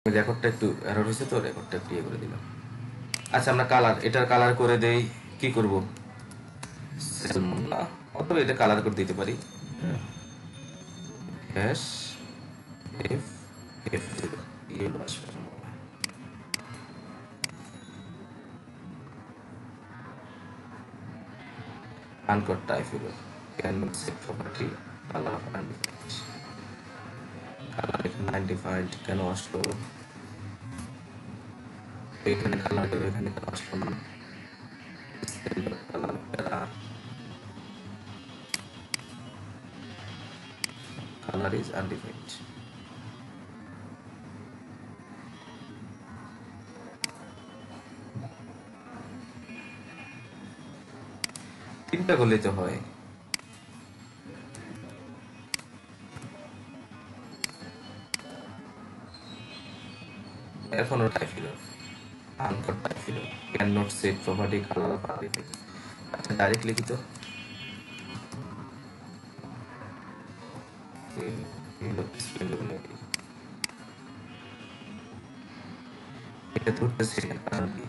রেকর্ডটা একটু এরর হয়েছে, তো রেকর্ডটা একটু করে দিলাম। আচ্ছা, আমরা কালার, এটার কালার করে দেই। কি করব? অথবা এটা কালার করে দিতে পারি। হ্যাশ এফ এফ ইয়েলো আসবে। আনকট টাইপ হলো can set property colour undefined. Colour এখানে আনডিফাইন্ড কেন আসলো? এখানে কালার এখানে কেন আসলো না? Colour is undefined. তিনটা করলেই তো হয়। এখনো টাইপ হলো আনকট টাইপ হলো can not set property colour of undefined. আচ্ছা, ডাইরেক্ট লিখিত এটা ধরতেছে কারণ কি?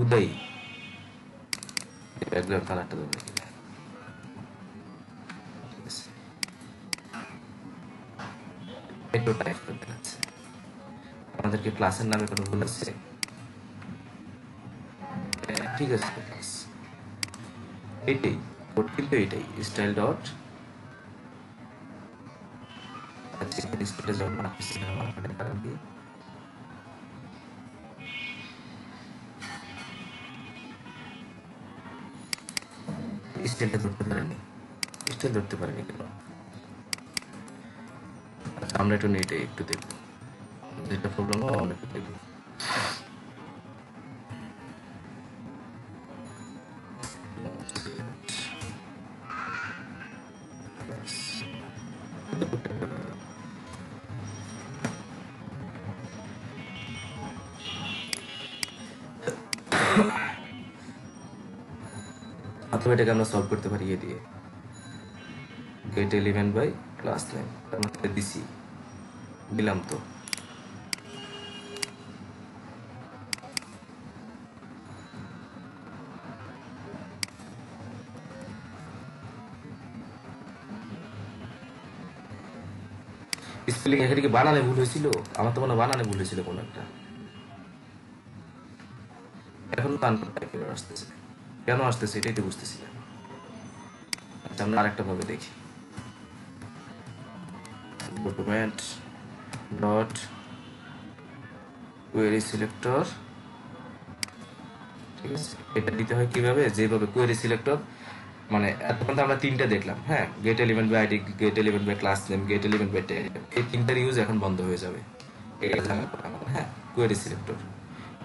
উদয় ব্যাকগ্রাউন্ড কালারটা ধরবে কিনা। ঠিক আছে, একটু টাইপ করতে আছে। আমাদেরকে ক্লাসের নামে কোনো ভুল আছে? ঠিক আছে, ক্লাস এইটাই কোড, কিন্তু এইটাই স্টাইল ডট স্টাইলটা ধরতে পারেনি। স্টাইল ধরতে পারেনি কেন? আচ্ছা, আমরা একটু নেটে একটু দেখবো যেটা প্রবলেম হয়, আমরা একটু দেখবো। অথবা এটাকে আমরা সলভ করতে পারি এ দিয়ে get element by class name. তার মধ্যে দিছি, দিলাম তো। স্পেলিং এখানে কি বানানে ভুল হয়েছিল? আমার তো মনে হয় বানানে ভুল হয়েছিল কোনো একটা। এখন আনকট টাইপ এরর আসতেছে, কেন আসতেছে এটাই তো বুঝতেছি না। আচ্ছা, আমরা আরেকটা ভাবে দেখি। Document dot query selector. ঠিক আছে, এটা দিতে হয় কিভাবে? যেভাবে কোয়েরি সিলেক্টর, মানে এতক্ষণ তো আমরা তিনটা দেখলাম। হ্যাঁ, get element by ID, get element by class name, get element by tag. এই তিনটার ইউজ এখন বন্ধ হয়ে যাবে। হ্যাঁ, কোয়েরি সিলেক্টর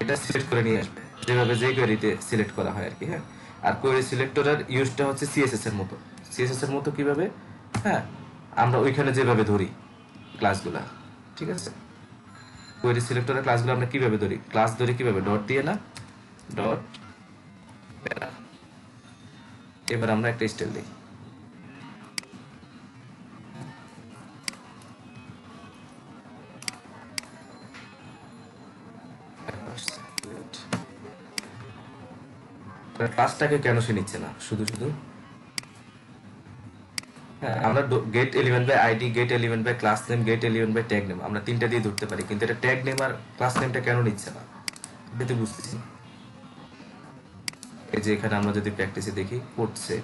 এটা সিলেক্ট করে নিয়ে আসবে, যেভাবে যে কোয়েরিতে সিলেক্ট করা হয় আর কি। হ্যাঁ, আর কোয়েরি সিলেক্টরের ইউজটা হচ্ছে সিএসএস এর মতো। সিএসএস এর মতো কিভাবে? হ্যাঁ, আমরা ওইখানে যেভাবে ধরি ক্লাসগুলা। ঠিক আছে, কোয়েরি সিলেক্টরের ক্লাসগুলো আমরা কিভাবে ধরি? ক্লাস ধরি কিভাবে? ডট দিয়ে না, ডট প্যারা। এবার আমরা একটা স্টাইল দিই। ক্লাসটাকে কেন সে নিচ্ছে না শুধু শুধু? হ্যাঁ, আমরা get element by ID, get element by class name, get element by tag name, আমরা তিনটা দিয়ে ধরতে পারি, কিন্তু এটা ট্যাগ নেম আর ক্লাস নেমটা কেন নিচ্ছে না? এটা তো বুঝতেছি না। এই যে এখানে আমরা যদি প্র্যাকটিসে দেখি, করছে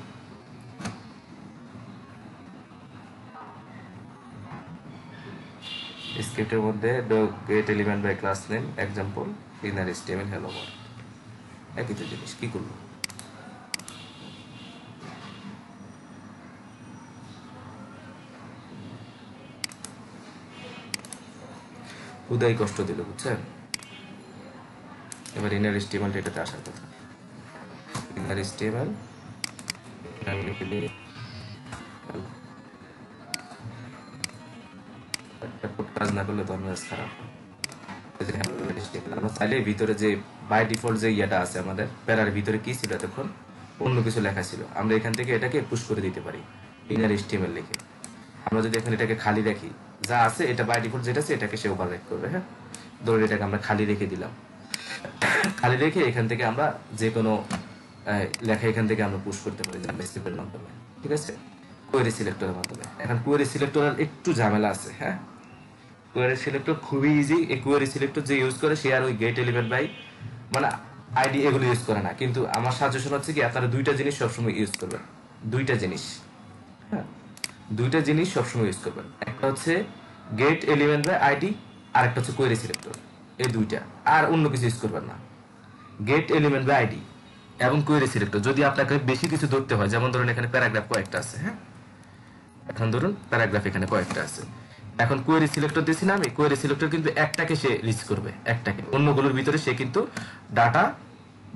স্ক্রিপ্টের মধ্যে get element by class name example inner HTML hello world, একই তো জিনিস। কি করলো? উদয় কষ্ট দিল, বুঝছেন? এবার ইনার স্টেমেল এটাতে আসার কথা। ইনার স্টেমেল কাজ না করলে তো আমার খারাপ। আমরা চাইলে ভিতরে যে বাই ডিফল্ট যে ইয়েটা আছে আমাদের প্যারার ভিতরে কি ছিল এতক্ষণ, অন্য কিছু লেখা ছিল, আমরা এখান থেকে এটাকে পুশ করে দিতে পারি ইনার এচটিএমএল লিখে। আমরা যদি এখানে এটাকে খালি রাখি, যা আছে এটা বাই ডিফল্ট যেটা আছে এটাকে সে ওভাররাইট করবে। হ্যাঁ, ধরুন এটাকে আমরা খালি রেখে দিলাম। খালি রেখে এখান থেকে আমরা যে কোনো লেখা এখান থেকে আমরা পুশ করতে পারি জাভা স্ক্রিপ্টের মাধ্যমে। ঠিক আছে, কোয়েরি সিলেক্টরের মাধ্যমে। এখন কোয়েরি সিলেক্টরের একটু ঝামেলা আছে। হ্যাঁ, কোয়েরি সিলেক্টর খুবই ইজি। এই কোয়েরি সিলেক্টর যে ইউজ করে সে আর ওই গেট এলিমেন্ট বাই মানে আইডি এগুলো ইউজ করে না। কিন্তু আমার সাজেশন হচ্ছে কি আপনারা দুইটা জিনিস সবসময় ইউজ করবেন। দুইটা জিনিস, হ্যাঁ, দুইটা জিনিস সবসময় ইউজ করবেন। একটা হচ্ছে গেট এলিমেন্ট বাই আইডি, আর একটা হচ্ছে কোয়েরি সিলেক্টর। এই দুইটা, আর অন্য কিছু ইউজ করবেন না। গেট এলিমেন্ট বাই আইডি এবং কোয়েরি সিলেক্টর। যদি আপনাকে বেশি কিছু ধরতে হয়, যেমন ধরুন এখানে প্যারাগ্রাফ কয়েকটা আছে। হ্যাঁ, এখন ধরুন প্যারাগ্রাফ এখানে কয়েকটা আছে। এখন কোয়েরি সিলেক্টর দিছি না আমি, কোয়েরি সিলেক্টর কিন্তু একটাকে সে রিচ করবে, একটাকে। অন্যগুলোর ভিতরে সে কিন্তু ডাটা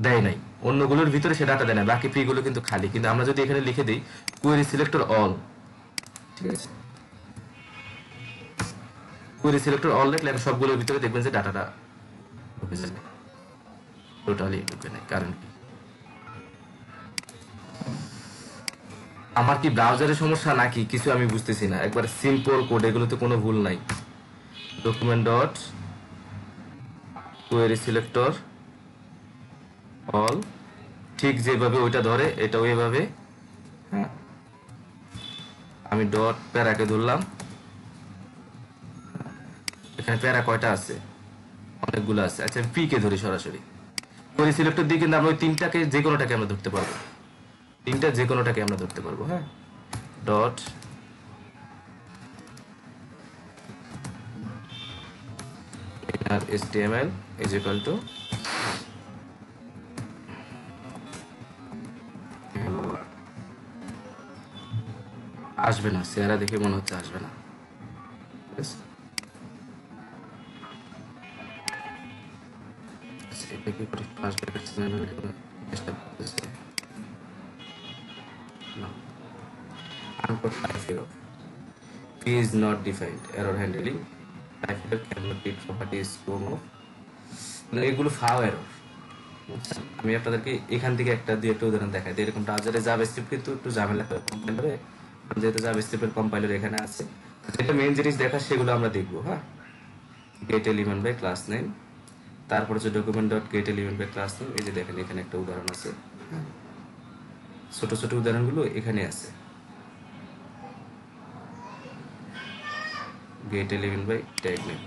দেয় নাই, অন্যগুলোর ভিতরে সে ডাটা দেয় না, বাকি ফ্রি গুলো কিন্তু খালি। কিন্তু আমরা যদি এখানে লিখে দিই কোয়েরি সিলেক্টর অল, ঠিক আছে, কোয়েরি সিলেক্টর অল লিখলে সবগুলোর ভিতরে দেখবেন যে ডাটাটা ঢুকে যাবে, টোটালি ঢুকে নাই। কারণ কি, আমার কি ব্রাউজারের সমস্যা নাকি কিছু আমি বুঝতেছি না। একবার সিম্পল কোড, এগুলোতে কোনো ভুল নাই। Document dot query selector all, ঠিক যেভাবে ওইটা ধরে এটা ওইভাবে। হ্যাঁ, আমি ডট প্যারাকে ধরলাম। এখানে প্যারা কয়টা আছে, অনেকগুলো আছে। আচ্ছা, পি কে ধরি সরাসরি। কোয়েরি সিলেক্টর দিয়ে কিন্তু আমরা ওই তিনটাকে যে কোনোটাকে আমরা ধরতে পারবো, তিনটা যে কোনোটাকে আমরা ধরতে পারবো। হ্যাঁ, dot HTML is equal to আসবে না, চেহারা দেখে মনে হচ্ছে আসবে না। এটা কি করে আসবে চেষ্টা করতেছি। Unquote type error. P is not defined. Error handling. Type error cannot be properties of. এগুলো ফাও এরর। আমি আপনাদেরকে এখান থেকে একটা দিয়ে একটা উদাহরণ দেখাই দিই। এরকম ব্রাউজারে জাভাস্ক্রিপ্ট কিন্তু একটু ঝামেলা করে কম্পাইলারে, যেহেতু জাভাস্ক্রিপ্টের কম্পাইলার এখানে আছে। এটা মেইন জিনিস দেখা, সেগুলো আমরা দেখবো। হ্যাঁ, get element by class name, তারপর হচ্ছে document dot get element by class name. এই যে দেখেন এখানে একটা উদাহরণ আছে। ছোট ছোট উদাহরণগুলো এখানে আছে। Get element by tag name,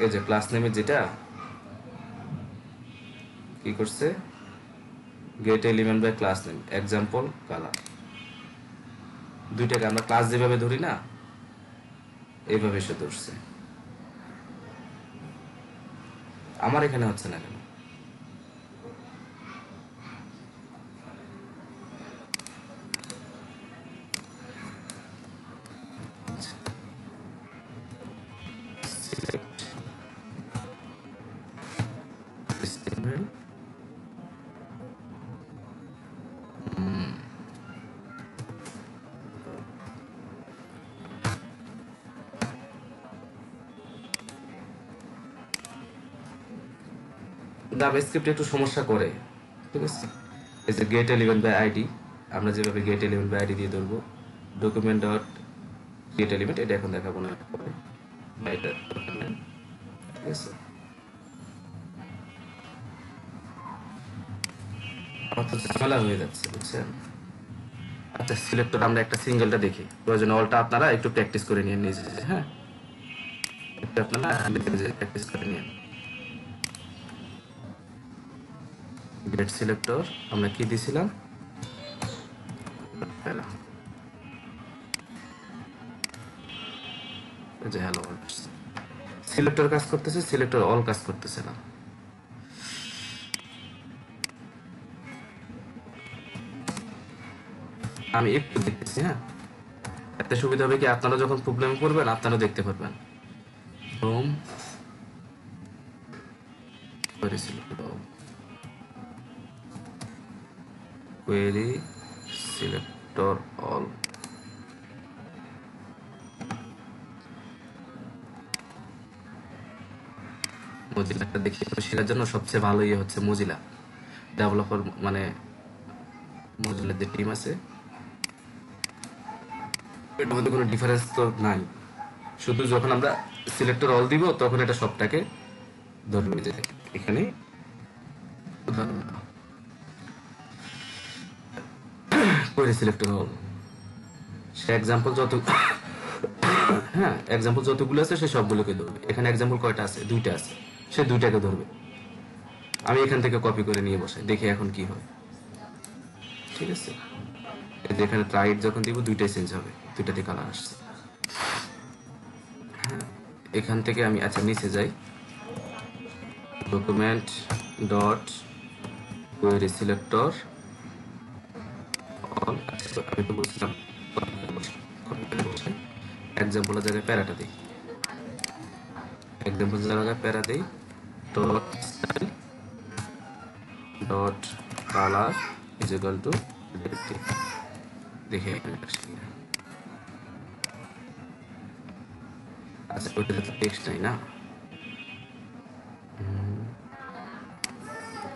এই যে ক্লাস নেমের যেটা কি করছে, get element by class name example colour. দুইটাকে আমরা ক্লাস যেভাবে ধরি না, এইভাবে সে ধরছে। আমার এখানে হচ্ছে না কেন? জাভাস্ক্রিপ্ট একটু সমস্যা করে। ঠিক আছে, এই যে গেট এলিমেন্ট বাই আইডি, আমরা যেভাবে গেট এলিমেন্ট বাই আইডি দিয়ে ধরবো, ডকুমেন্ট ডট গেট এলিমেন্ট, এটা এখন দেখাবো না, এটা ঠিক আছে। আমার তো ঝামেলা হয়ে যাচ্ছে, বুঝছেন? আচ্ছা, সিলেক্টর আমরা একটা সিঙ্গেলটা দেখি, প্রয়োজন অলটা আপনারা একটু প্র্যাকটিস করে নিয়ে নিজে। হ্যাঁ, একটু আপনারা প্র্যাকটিস করে নিন। গেট সিলেক্টর আমরা কি দিছিলাম, যে হ্যালো সিলেক্টর কাজ করতেছে, সিলেক্টর অল কাজ করতেছে না। আমি একটু দেখতেছি। হ্যাঁ, এতে সুবিধা হবে কি, আপনারা যখন প্রবলেম করবেন আপনারা দেখতে পারবেন। হোম কোয়েরি সিলেক্টর অল, মজিলাটা দেখি শেখার জন্য সবচেয়ে ভালো ইয়ে হচ্ছে মজিলা ডেভেলপার, মানে মজিলার যে টিম আছে এটার মধ্যে কোনো ডিফারেন্স তো নাই, শুধু যখন আমরা সিলেক্টর অল দিব তখন এটা সবটাকে ধরবে। যে এখানে উদাহরণ কোয়েরি সিলেক্টর অল, সে এক্সাম্পল যত হ্যাঁ এক্সাম্পল যতগুলো আছে সে সবগুলোকে ধরবে। এখানে এক্সাম্পল কয়টা আছে? 2টা আছে, সে 2টাকে ধরবে। আমি এখান থেকে কপি করে নিয়ে বসাই, দেখি এখন কি হয়। ঠিক আছে, এখানে রাইট যখন দিব 2টাই চেঞ্জ হবে, 2টাতে কালার আসছে। এখান থেকে আমি আচ্ছা নিচে যাই, document dot query selector all. আমি তো বলছিলাম এক্সাম্পলের জায়গায় প্যারাটা দিই, এক্সাম্পলের জায়গায় প্যারা দিই, dot style dot colour is equal two দেখে আচ্ছা ওইটা তো টেক্সট নাই না।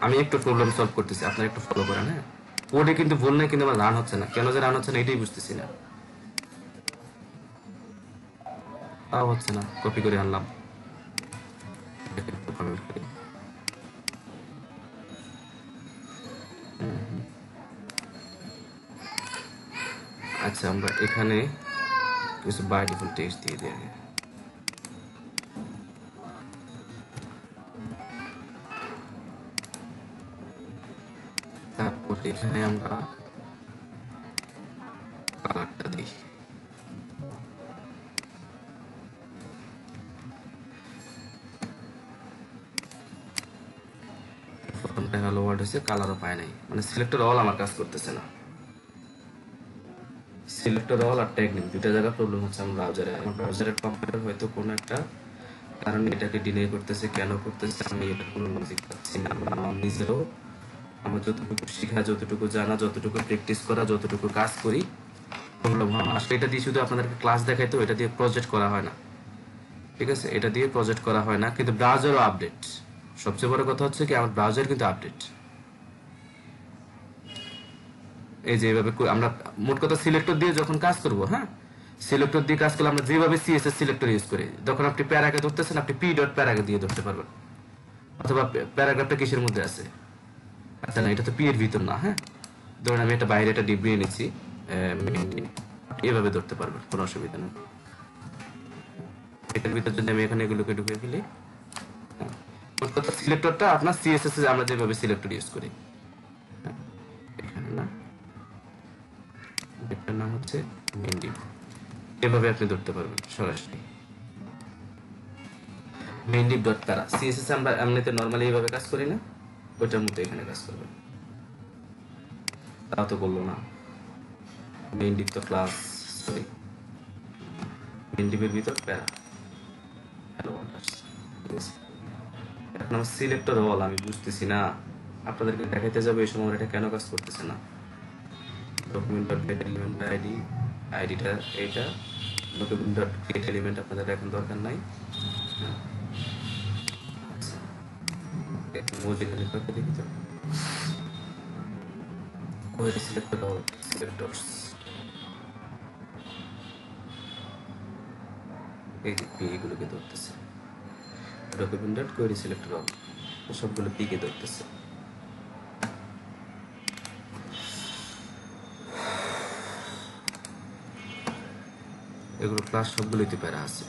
আমি একটু প্রবলেম সলভ করতেছি, আপনারা একটু ফলো করেন। হ্যাঁ, কোডে কিন্তু ভুল নাই, কিন্তু আমার রান হচ্ছে না, কেন যে রান হচ্ছে না এটাই বুঝতেছি না। তাও হচ্ছে না, কপি করে আনলাম। আচ্ছা আমরা এখানে কিছু বাই ডিফল্ট টেক্সট দিয়ে দিই। তারপর এখানে আমরা কালারটা দিই। প্রথমটা হ্যালো ওয়ার্ড হয়েছে, কালারও পায় নাই, মানে সিলেক্টর অল আমার কাজ করতেছে না। সিলেক্টর অল আর ট্যাগ নেম 2টা জায়গা প্রবলেম হচ্ছে আমার ব্রাউজারে। আমার ব্রাউজারের কম্পিউটার হয়তো কোনো একটা কারণ এটাকে ডিলে করতেছে, কেন করতেছে আমি এটা কোনো লজিক পাচ্ছি না। আমার নিজেরও আমার যতটুকু শেখা, যতটুকু জানা, যতটুকু প্র্যাকটিস করা, যতটুকু কাজ করি প্রবলেম হয়। আসলে এটা দিয়ে শুধু আপনাদেরকে ক্লাস দেখাই, তো এটা দিয়ে প্রজেক্ট করা হয় না। ঠিক আছে, এটা দিয়ে প্রজেক্ট করা হয় না, কিন্তু ব্রাউজারও আপডেট। সবচেয়ে বড় কথা হচ্ছে কি আমার ব্রাউজার কিন্তু আপডেট। এই যে এইভাবে আমরা মোট কথা সিলেক্টর দিয়ে যখন কাজ করব, হ্যাঁ সিলেক্টর দিয়ে কাজ করলে আমরা যেভাবে সিএসএস সিলেক্টর ইউজ করি, যখন আপনি প্যারাকে ধরতেছেন আপনি পি ডট প্যারাকে দিয়ে ধরতে পারবেন, অথবা প্যারাগ্রাফটা কিসের মধ্যে আছে। আচ্ছা না, এটা তো পি এর ভিতর না। হ্যাঁ, ধরুন আমি এটা বাইরে একটা ডিপ নিয়ে নিচ্ছি, এভাবে ধরতে পারবেন, কোনো অসুবিধা নেই। এটার ভিতর যদি আমি এখানে এগুলোকে ঢুকিয়ে ফেলি, মোট কথা সিলেক্টরটা আপনার সিএসএস এ আমরা যেভাবে সিলেক্টর ইউজ করি, এখানে না এটার নাম হচ্ছে মেইন ডিপ, এভাবে আপনি ধরতে পারবেন সরাসরি। মেইন ডিপ ডট প্যারা সিএসএস আমরা এমনিতে নরমালি এইভাবে কাজ করি না, ওইটার মতো এখানে কাজ করবে। তাও তো বললো না, মেইন ডিপ তো ক্লাস, সরি মেইন ডিপের ভিতর প্যারা। হ্যালো এখন আমার সিলেক্টর অল আমি বুঝতেছি না, আপনাদেরকে দেখাইতে যাবে এই সময় এটা কেন কাজ করতেছে না। Document dot get element by ID, আইডিটা এইটা। ডকুমেন্ট ডট গেট এলিমেন্ট আপনাদের এখন দরকার নাই। মজিলা লিখতে দেখি তো, কোয়েরি সিলেক্টর অল সিলেক্টরস, এই যে পি এগুলোকে ধরতেছে। Document dot query selector all সবগুলো পি কে ধরতেছে। এগুলো ক্লাস সবগুলোতে প্যারা আছে।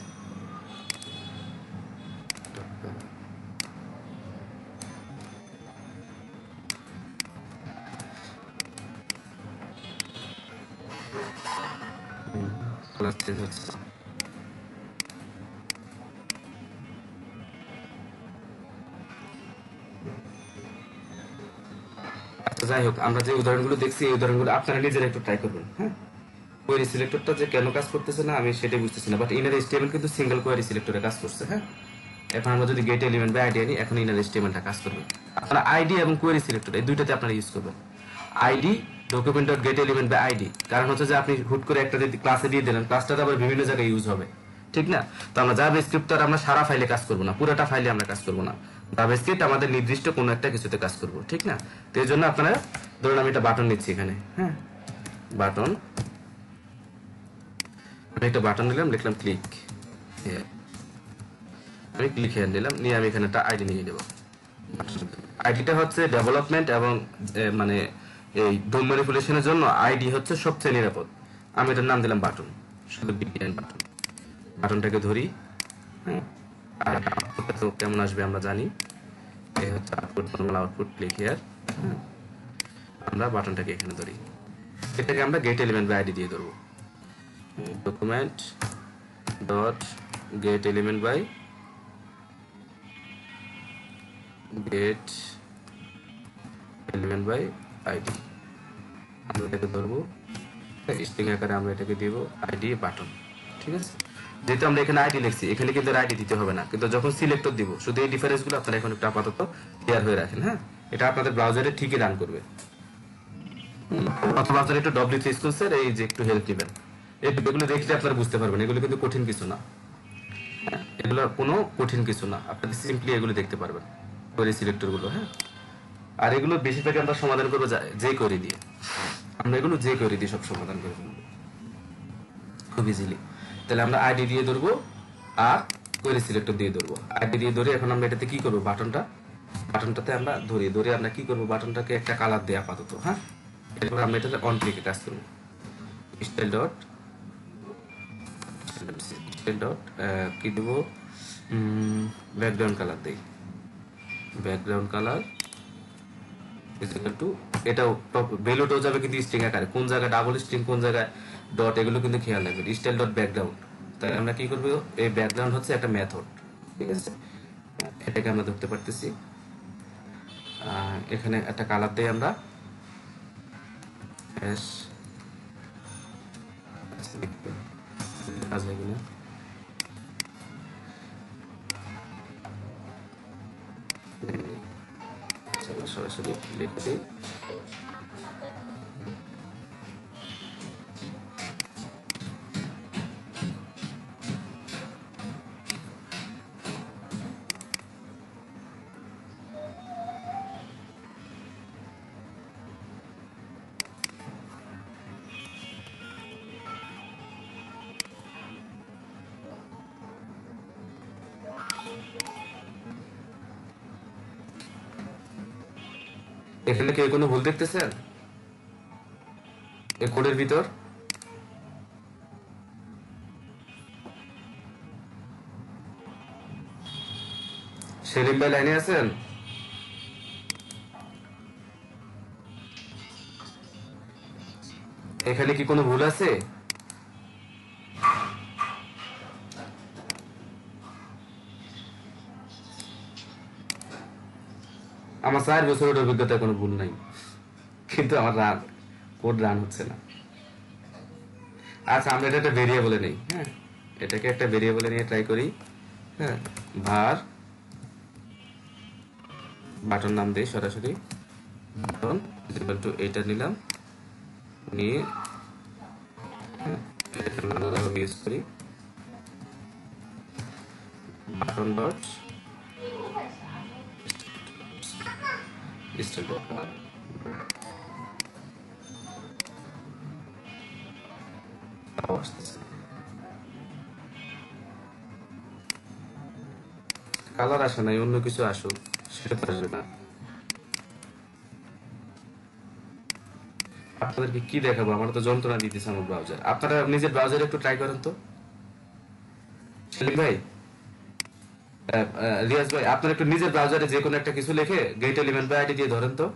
ক্লাস চেঞ্জ হচ্ছে। যাই হোক, আমরা যে উদাহরণগুলো দেখছি এই উদাহরণগুলো আপনারা নিজেরা একটু ট্রাই করবেন। হ্যাঁ, কোয়েরি সিলেক্টরটা যে কেন কাজ করতেছে না আমি সেটাই বুঝতেছি না, বাট ইনার এসটিএমএল কিন্তু সিঙ্গেল কোয়েরি সিলেক্টরে কাজ করছে। হ্যাঁ, এখন আমরা যদি গেট এলিমেন্ট বা আইডি আনি, এখন ইনার এসটিএমএলটা কাজ করবে। আপনারা আইডি এবং কোয়েরি সিলেক্টর এই দুইটাতে আপনারা ইউজ করবেন। ID document dot get element বা আইডি, কারণ হচ্ছে যে আপনি হুট করে একটা যদি ক্লাসে দিয়ে দিলেন, ক্লাসটা আবার বিভিন্ন জায়গায় ইউজ হবে, ঠিক না? তো আমরা জাভাস্ক্রিপ্ট তো আর আমরা সারা ফাইলে কাজ করবো না, পুরোটা ফাইলে আমরা কাজ করবো না। জাভাস্ক্রিপ্ট আমাদের নির্দিষ্ট কোনো একটা কিছুতে কাজ করবো, ঠিক না? তো এই জন্য আপনারা ধরুন আমি একটা বাটন নিচ্ছি এখানে, হ্যাঁ বাটন, আমি একটা বাটন দিলাম, লিখলাম ক্লিক হিয়ার, আমি ক্লিক হিয়ার নিলাম, নিয়ে আমি এখানে একটা আইডি নিয়ে নেব। আইডিটা হচ্ছে ডেভেলপমেন্ট এবং মানে এই ডোম ম্যানিপুলেশনের জন্য আইডি হচ্ছে সবচেয়ে নিরাপদ। আমি এটার নাম দিলাম বাটন, শুধু বিটিএন বাটন। বাটনটাকে ধরি, হ্যাঁ, আর আউটপুটটা তো কেমন আসবে আমরা জানি, এই হচ্ছে output, normal output, click here. আমরা বাটনটাকে এখানে ধরি, এটাকে আমরা গেট এলিমেন্ট বাই আইডি দিয়ে ধরবো। Document dot get element by get element by ID, আমরা এটাকে ধরবো স্ট্রিং আকারে, আমরা এটাকে দিব আইডি বাটন। ঠিক আছে, যেহেতু আমরা এখানে আইডি লিখছি, এখানে কিন্তু আইডি দিতে হবে না, কিন্তু যখন সিলেক্টর দিব শুধু এই ডিফারেন্সগুলো আপনারা এখন একটু আপাতত ক্লিয়ার হয়ে রাখেন। হ্যাঁ, এটা আপনাদের ব্রাউজারে ঠিকই রান করবে, অথবা আপনারা একটু W3 স্কুলসের এই যে একটু হেল্প নেবেন, এগুলো দেখলে আপনারা বুঝতে পারবেন এগুলো কিন্তু কঠিন কিছু না। এগুলো কোনো কঠিন কিছু না, আপনারা সিম্পলি এগুলো দেখতে পারবেন কোয়েরি সিলেক্টর গুলো। হ্যাঁ, আর এগুলো বেশিরভাগ আমরা সমাধান করবো যে কোয়েরি দিয়ে, আমরা এগুলো যে কোয়েরি দিয়ে সব সমাধান করে ফেলবো খুব ইজিলি। তাহলে আমরা আইডি দিয়ে ধরবো আর কোয়েরি সিলেক্টর দিয়ে ধরবো। আইডি দিয়ে ধরে এখন আমরা এটাতে কি করবো, বাটনটাতে আমরা ধরে আমরা কি করবো, বাটনটাকে একটা কালার দেয় আপাতত। হ্যাঁ, এরপর আমরা এটাতে অন ক্লিকে কাজ করবো। স্টাইল ডট কি দেবো, ব্যাকগ্রাউন্ড কালার দেই, ব্যাকগ্রাউন্ড কালার ইকুয়াল টু, এটাও বেলোটাও যাবে কিন্তু স্ট্রিং আকারে, কোন জায়গায় ডাবল স্ট্রিং কোন জায়গায় ডট এগুলো কিন্তু খেয়াল রাখবেন। স্টাইল ডট ব্যাকগ্রাউন্ড, তাই আমরা কি করবো, এই ব্যাকগ্রাউন্ড হচ্ছে একটা মেথড। ঠিক আছে, এটাকে আমরা ধরতে পারতেছি। এখানে একটা কালার দেই আমরা, সরাসরি লিখে দিই। এখানে কেউ কোনো ভুল দেখতেছেন এই কোডের ভিতর? সেলিম ভাই লাইনে আছেন? এখানে কি কোনো ভুল আছে? আমার 4 বছরের অভিজ্ঞতায় কোনো ভুল নাই, কিন্তু আমার কোড রান হচ্ছে না। আচ্ছা, আমরা এটা একটা ভেরিয়েবলে নেই। হ্যাঁ, এটাকে একটা ভেরিয়েবলে নিয়ে ট্রাই করি। হ্যাঁ, var বাটন নাম দেই সরাসরি, বাটন ইকুয়াল টু এটা নিলাম, নিয়ে ইউজ করি button dot style dot colour আসে নাই, অন্য কিছু আসুক, সেটা তো আসবে না। আপনাদেরকে কি দেখাবো, আমার তো যন্ত্রণা দিতেছে আমার ব্রাউজার। আপনারা নিজের ব্রাউজারে একটু ট্রাই করেন তো। সেলিম ভাই, রিয়াজ ভাই, আপনারা একটু নিজের ব্রাউজারে যে কোনো একটা কিছু লিখে গেট এলিমেন্ট বাই আইডি দিয়ে ধরেন তো।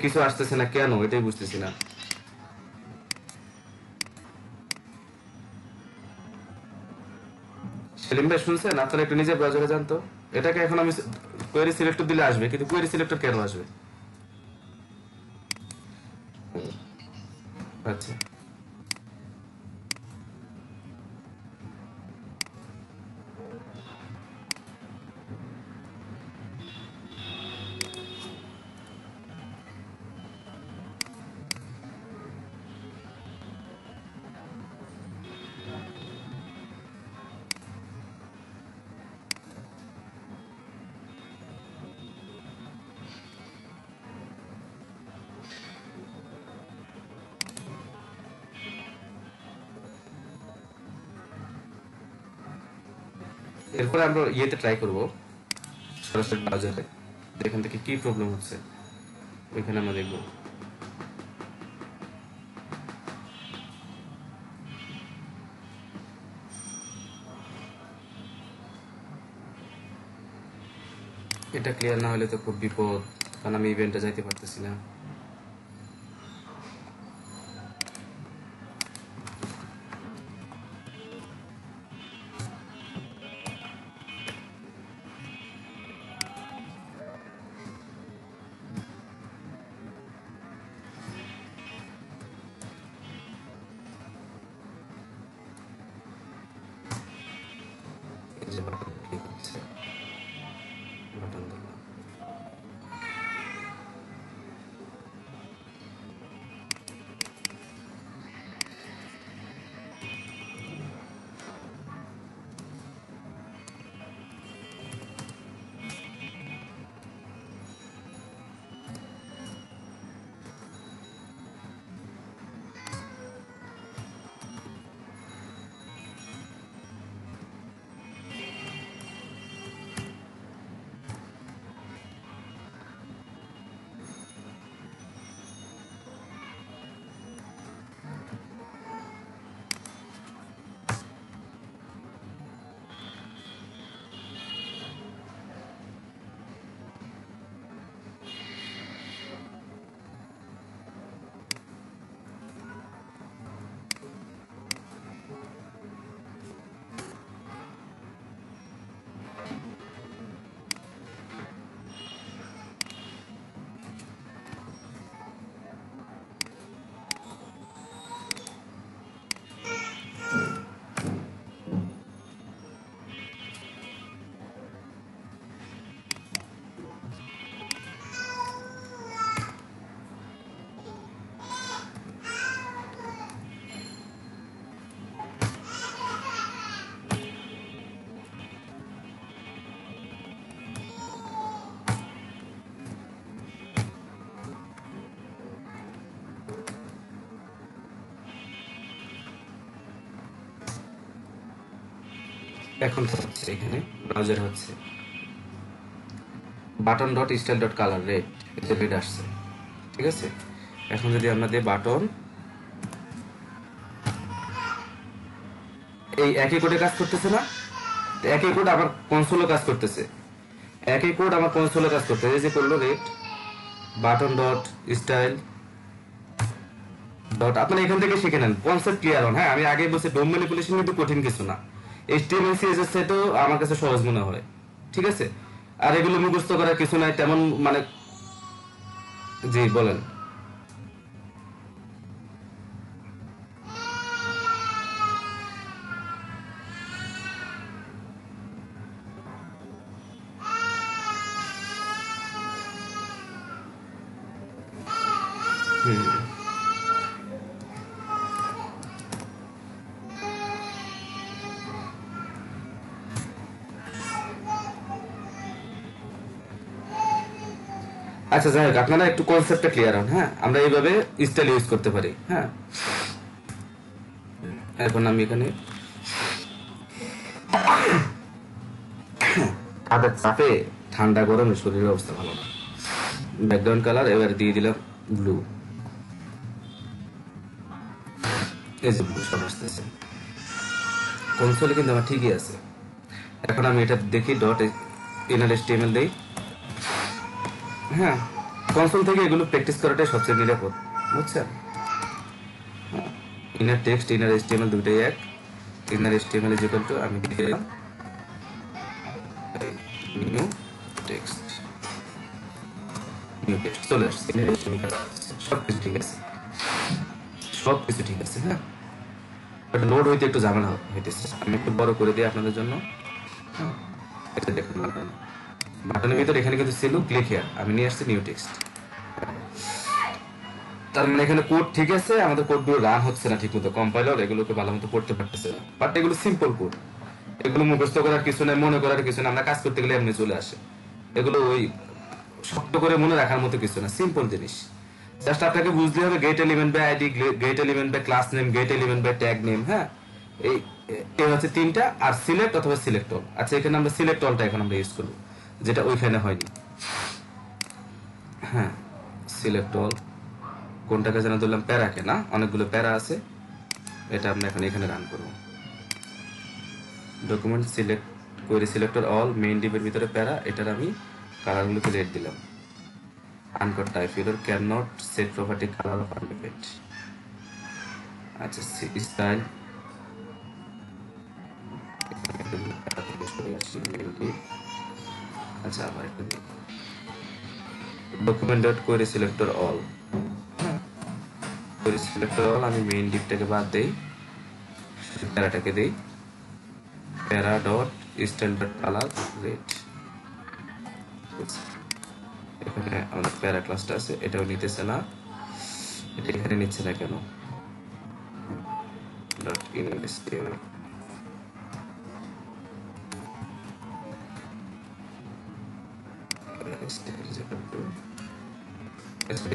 কিছু আসতেছে না কেন, এটাই বুঝতেছি না। সেলিম ভাই শুনছেন? আপনারা একটু নিজের ব্রাউজারে যান তো। এটাকে এখন আমি কোয়েরি সিলেক্টর দিলে আসবে, কিন্তু কোয়েরি সিলেক্টর কেন আসবে? আচ্ছা, এরপরে আমরা ইয়েতে ট্রাই করব, সরাসরি ব্রাউজারে, এখান থেকে কি প্রবলেম হচ্ছে ওইখানে আমরা দেখব। এটা ক্লিয়ার না হলে তো খুব বিপদ, কারণ আমি ইভেন্টে যাইতে পারতেছি না। এই যে বাটন ক্লিক হচ্ছে, বাটন দিলাম। এখন হচ্ছে এখানে ব্রাউজার হচ্ছে button dot style dot colour red, এটা রেড আসছে, ঠিক আছে। এখন যদি আমরা দিই বাটন, এই একই কোডে কাজ করতেছে না, একই কোড আমার কনসোলে কাজ করতেছে, একই কোড আমার কনসোলে কাজ করতেছে। এই যে করলো red button dot style dot, আপনারা এখান থেকে শিখে নেন, কনসেপ্ট ক্লিয়ার হন। হ্যাঁ, আমি আগে বলছি ডোম ম্যানিপুলেশন কিন্তু কঠিন কিছু না, HTML CSS সেটও আমার কাছে সহজ মনে হয়, ঠিক আছে। আর এগুলো মুখস্থ করার কিছু নাই তেমন, মানে জি বলেন। আচ্ছা যাই হোক, আপনারা একটু কনসেপ্টটা ক্লিয়ার হন। হ্যাঁ, আমরা এইভাবে স্টাইল ইউজ করতে পারি। হ্যাঁ, এখন আমি এখানে কাদের চাপে ঠান্ডা গরমে শরীরের অবস্থা ভালো না, ব্যাকগ্রাউন্ড কালার এবার দিয়ে দিলাম ব্লু, এই যে ব্লু সব আসতেছে, কনসোলে কিন্তু আমার ঠিকই আছে। এখন আমি এটা দেখি ডট ইনার HTML দেই। হ্যাঁ, কনসোল থেকে এগুলো প্র্যাকটিস করাটাই সবচেয়ে নিরাপদ, বুঝছেন। ইনার টেক্সট ইনার HTML দুটোই এক, inner HTML is equal to আমি দিলাম নিউ টেক্সট, নিউ টেক্সট চলে আসছে, ইনার HTML সবকিছু ঠিক আছে, সবকিছু ঠিক আছে। হ্যাঁ, বাট লোড হইতে একটু ঝামেলা হইতেছে, আমি একটু বড় করে দিই আপনাদের জন্য। হ্যাঁ, এটা দেখুন বাটনের ভিতরে এখানে কিন্তু ছিল ক্লিক হিয়ার, আমি নিয়ে আসছি নিউ টেক্সট। তার মানে এখানে কোড ঠিক আছে, আমাদের কোডগুলো রান হচ্ছে না ঠিকমতো, কম্পাইলার এগুলোকে ভালো মতো পড়তে পারতেছে না। বাট এগুলো সিম্পল কোড, এগুলো মুখস্থ করার কিছু নাই, মনে করার কিছু না, আমরা কাজ করতে গেলে এমনি চলে আসে। এগুলো ওই শক্ত করে মনে রাখার মতো কিছু না, সিম্পল জিনিস। জাস্ট আপনাকে বুঝতে হবে get element by ID, get element by class name, get element by tag name. হ্যাঁ, এই হচ্ছে তিনটা, আর সিলেক্ট অথবা সিলেক্ট অল। আচ্ছা এখানে আমরা সিলেক্ট অলটা এখন আমরা ইউজ করব, যেটা ওইখানে হয়নি। হ্যাঁ, সিলেক্ট অল কোনটাকে যেন ধরলাম, প্যারাকে না, অনেকগুলো প্যারা আছে, এটা আমরা এখন এখানে রান করব। Document select query selector all main ডিভের ভিতরে প্যারা, এটার আমি কালারগুলোকে রেড দিলাম। Uncaught type error can not set property colour of undefined. আচ্ছা স্টাইল আচ্ছা আবার একটু document dot query selector all, query selector all আমি মেইন ডিভটাকে বাদ দেই, প্যারাটাকে দেই para dot style dot colour red. এখানে আমাদের প্যারা ক্লাসটা আছে, এটাও নিতেছে না, এটা এখানে নিচ্ছে না কেন? ডট ইনস্টেল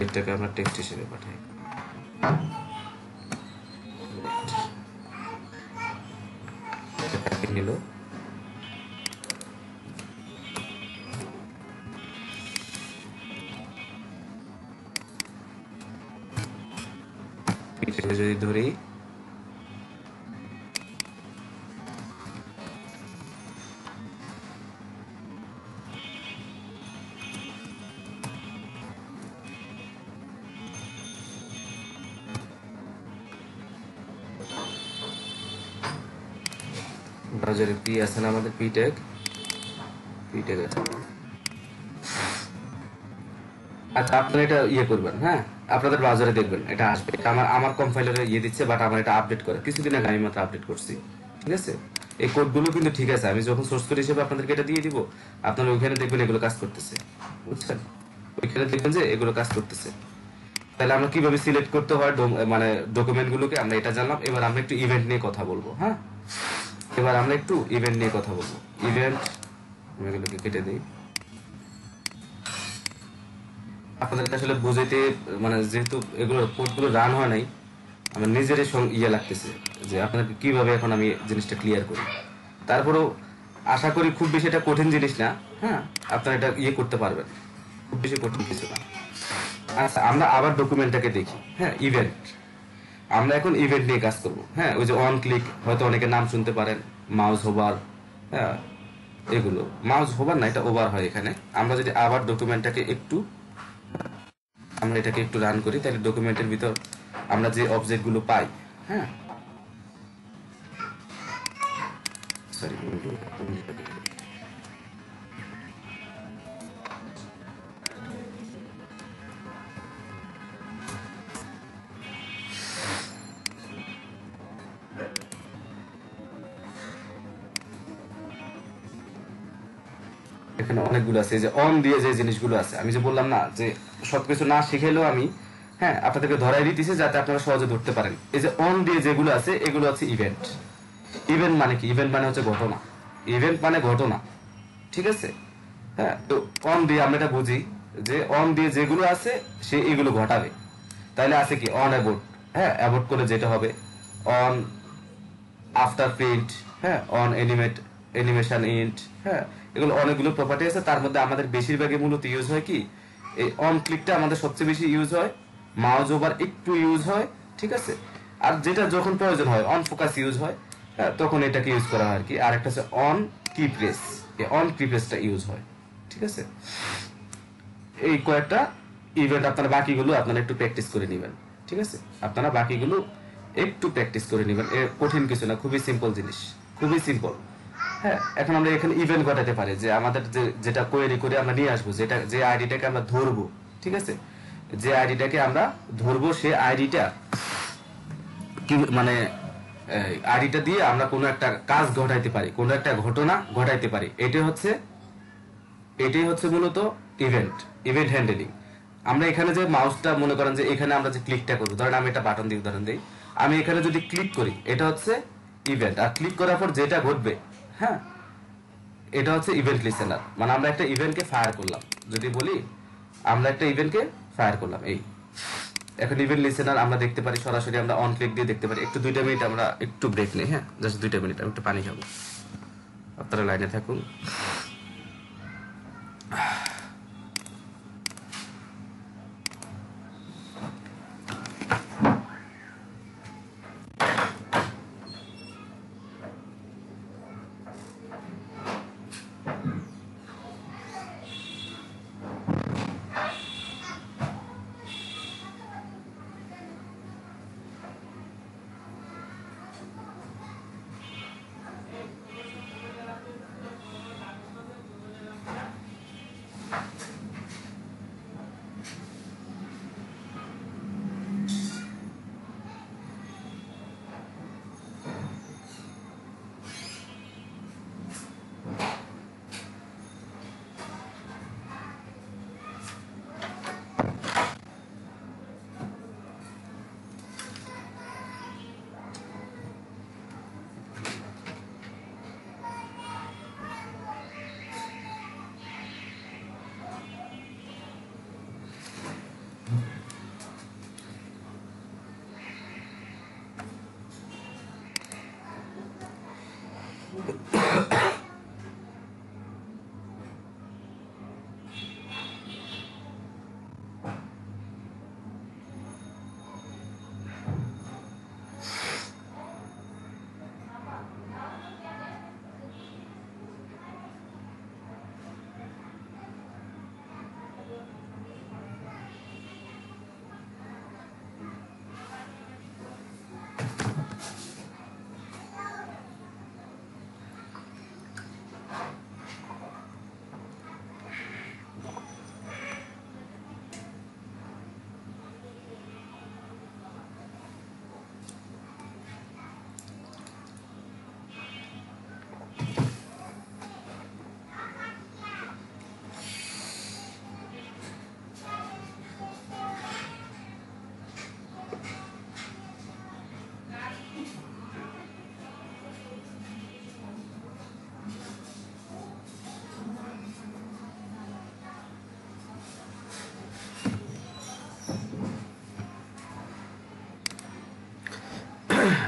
এটাকে আমরা টেক্সট হিসেবে পাঠাই। নিল যদি ধরি ব্রাউজারে পি আছে না আমাদের, পি ট্যাগ আছে। আচ্ছা আপনারা এটা ইয়ে করবেন, হ্যাঁ আপনাদের ব্রাউজারে দেখবেন এটা আসবে, এটা আমার কম্পাইলারে ইয়ে দিচ্ছে, বাট আমার এটা আপডেট করে কিছুদিন আগে আমি মাত্র আপডেট করছি, ঠিক আছে। এই কোডগুলো কিন্তু ঠিক আছে, আমি যখন সোর্স কোড হিসেবে আপনাদেরকে এটা দিয়ে দিব, আপনারা ওইখানে দেখবেন এগুলো কাজ করতেছে, বুঝছেন, ওইখানে দেখবেন যে এগুলো কাজ করতেছে। তাহলে আমরা কিভাবে সিলেক্ট করতে হয় মানে ডকুমেন্ট গুলোকে আমরা এটা জানলাম। এবার আমরা একটু ইভেন্ট নিয়ে কথা বলবো, হ্যাঁ এবার আমরা একটু ইভেন্ট নিয়ে কথা বলবো। ইভেন্ট এগুলোকে কেটে দিই, আপনাদেরকে আসলে বুঝাইতে মানে যেহেতু এগুলো কোডগুলো রান হয় নাই, আমার নিজেরই ইয়ে লাগতেছে যে আপনাদেরকে কিভাবে এখন আমি জিনিসটা ক্লিয়ার করি। তারপরেও আশা করি খুব বেশি এটা কঠিন জিনিস না, হ্যাঁ আপনারা এটা ইয়ে করতে পারবেন, খুব বেশি কঠিন কিছু না। আচ্ছা আমরা আবার ডকুমেন্টটাকে দেখি, হ্যাঁ ইভেন্ট, আমরা এখন ইভেন্ট নিয়ে কাজ করব। হ্যাঁ ওই যে অন ক্লিক, হয়তো অনেকে নাম শুনতে পারেন, মাউস হোভার, হ্যাঁ এগুলো মাউস হোভার না, এটা ওভার হয় এখানে। আমরা যদি আবার ডকুমেন্টটাকে একটু আমরা এটাকে একটু রান করি, তাহলে ডকুমেন্টের ভিতর আমরা যে অবজেক্টগুলো পাই, হ্যাঁ সরি এখানে অনেকগুলো আছে, যে অন দিয়ে যে জিনিসগুলো আছে, আমি যে বললাম না যে সবকিছু না শিখেলেও আমি হ্যাঁ আপনাদেরকে ধরাই দিতেছি যাতে আপনারা সহজে ধরতে পারেন। এই যে অন দিয়ে যেগুলো আছে এগুলো হচ্ছে ইভেন্ট। ইভেন্ট মানে কি? ইভেন্ট মানে হচ্ছে ঘটনা, ইভেন্ট মানে ঘটনা, ঠিক আছে। হ্যাঁ তো অন দিয়ে আমরা এটা বুঝি যে অন দিয়ে যেগুলো আছে সে এগুলো ঘটাবে। তাইলে আছে কি অন অ্যাবোর্ট, হ্যাঁ অ্যাবোর্ট করলে যেটা হবে অন আফটার প্রিন্ট, হ্যাঁ অন অ্যানিমেশন ইন্ট, হ্যাঁ এগুলো অনেকগুলো প্রপার্টি আছে। তার মধ্যে আমাদের বেশিরভাগই মূলত ইউজ হয় কি এই অন ক্লিকটা আমাদের সবচেয়ে বেশি ইউজ হয়, মাউস ওভার একটু ইউজ হয়, ঠিক আছে। আর যেটা যখন প্রয়োজন হয় অন ফোকাস ইউজ হয়, হ্যাঁ তখন এটাকে ইউজ করা হয় আর কি। আর একটা হচ্ছে অন কি প্রেস, এই অন কি প্রেসটা ইউজ হয়, ঠিক আছে। এই কয়েকটা ইভেন্ট আপনারা বাকিগুলো আপনারা একটু প্র্যাকটিস করে নেবেন, ঠিক আছে। আপনারা বাকিগুলো একটু প্র্যাকটিস করে নেবেন, এর কঠিন কিছু না, খুবই সিম্পল জিনিস, খুবই সিম্পল। হ্যাঁ এখন আমরা এখানে ইভেন্ট ঘটাতে পারি, যে আমাদের যেটা কোয়েরি করে আমরা নিয়ে আসবো, যেটা যে আইডিটাকে আমরা ধরবো, ঠিক আছে, যে আইডিটাকে আমরা ধরবো সেই আইডিটা কি মানে আইডিটা দিয়ে আমরা কোনো একটা কাজ ঘটাইতে পারি, কোনো একটা ঘটনা ঘটাইতে পারি। এটাই হচ্ছে মূলত ইভেন্ট, ইভেন্ট হ্যান্ডেলিং। আমরা এখানে যে মাউসটা মনে করেন যে এখানে আমরা যে ক্লিকটা করবো, ধরেন আমি একটা বাটন দিয়ে উদাহরণ দিই, আমি এখানে যদি ক্লিক করি এটা হচ্ছে ইভেন্ট, আর ক্লিক করার পর যেটা ঘটবে, হ্যাঁ এটা হচ্ছে ইভেন্ট লিসেনার। মানে আমরা একটা ইভেন্টকে ফায়ার করলাম, যদি বলি আমরা একটা ইভেন্টকে ফায়ার করলাম, এই এখন ইভেন্ট লিসেনার আমরা দেখতে পারি সরাসরি, আমরা অন ক্লিক দিয়ে দেখতে পারি। একটু 2টা মিনিট আমরা একটু ব্রেক নেই, হ্যাঁ, জাস্ট 2টা মিনিট, আমি একটু পানি খাবো, আপনারা লাইনে থাকুন।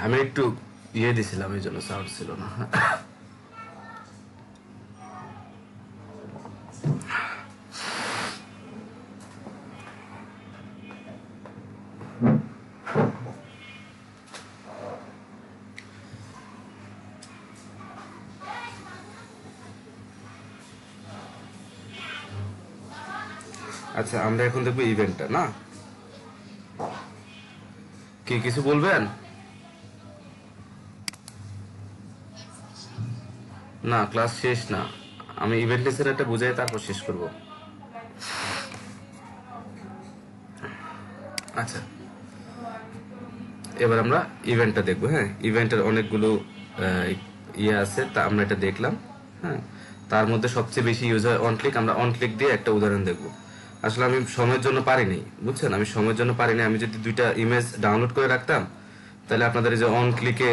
আমি একটু ইয়ে দিছিলাম, এই জন্য সাউন্ড ছিল না। আচ্ছা, আমরা এখন দেখবো ইভেন্টটা, না কি কিছু বলবেন? না, ক্লাস শেষ না, আমি ইভেন্ট লিসেনারটা বুঝাই তারপর শেষ করব। আচ্ছা, এবার আমরা ইভেন্টটা দেখবো। হ্যাঁ, ইভেন্টের অনেকগুলো ইয়ে আছে, তা আমরা এটা দেখলাম। হ্যাঁ, তার মধ্যে সবচেয়ে বেশি ইউজ হয় অন ক্লিক। আমরা অন ক্লিক দিয়ে একটা উদাহরণ দেখবো। আসলে আমি সময়ের জন্য পারিনি, বুঝছেন, আমি সময়ের জন্য পারিনি। আমি যদি 2টা ইমেজ ডাউনলোড করে রাখতাম, তাহলে আপনাদের এই যে অন ক্লিকে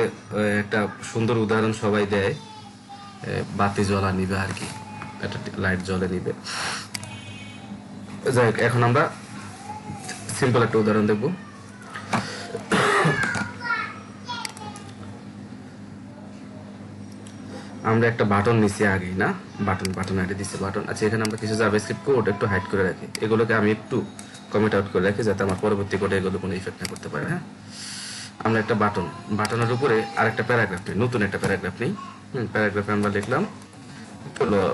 একটা সুন্দর উদাহরণ সবাই দেয়, বাতি জ্বলা নিবে আর কি, একটা লাইট জ্বলে নিবে। যাই হোক, এখন আমরা সিম্পল একটা উদাহরণ দেখবো। আমরা একটা বাটন নিছি আগেই, না বাটন আইডি দিছি বাটন। আচ্ছা, এখানে আমরা কিছু জাভাস্ক্রিপ্ট কোড একটু হাইড করে রাখি, এগুলোকে আমি একটু কমেন্ট আউট করে রাখি যাতে আমার পরবর্তী কোডে এগুলো কোনো ইফেক্ট না করতে পারে। হ্যাঁ, আমরা একটা বাটনের উপরে আরেকটা প্যারাগ্রাফ নিই, নতুন একটা প্যারাগ্রাফ নিই। প্যারাগ্রাফে আমরা লিখলাম,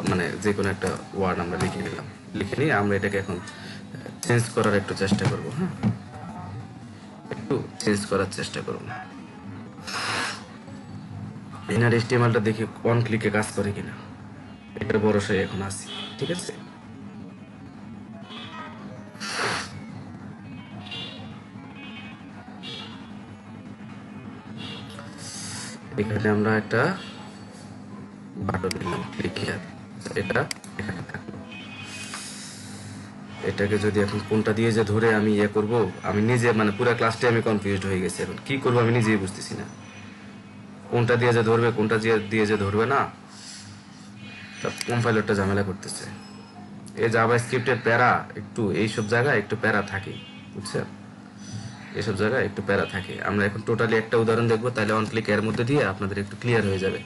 মানে যে কোনো একটা ওয়ার্ড আমরা লিখে নিলাম। লিখে নিয়ে আমরা এটাকে এখন চেঞ্জ করার একটু চেষ্টা করব। হ্যাঁ, একটু চেঞ্জ করার চেষ্টা করব। ইনার এইচটিএমএলটা দেখি অন ক্লিকে কাজ করে কিনা, এটা ভরসায় এখন আসি। ঠিক আছে, এখানে আমরা একটা বাটন দিলাম, ক্লিক হিয়ার। এটা এখানে থাকলো। এটাকে যদি এখন কোনটা দিয়ে যে ধরে আমি ইয়ে করব, আমি নিজে মানে পুরো ক্লাসটাই আমি কনফিউজড হয়ে গেছি। এখন কি করবো আমি নিজেই বুঝতেছি না, কোনটা দিয়ে যে ধরবে কোনটা দিয়ে যে ধরবে না। কম্পাইলারটা ঝামেলা করতেছে। এই জাভাস্ক্রিপ্টের প্যারা একটু, এইসব জায়গায় একটু প্যারা থাকে, বুঝছেন। এসব জায়গায় একটু প্যারা থাকে। আমরা এখন টোটালি একটা উদাহরণ দেখবো, তাহলে অন ক্লিক এর মধ্যে দিয়ে আপনাদের একটু ক্লিয়ার হয়ে যাবে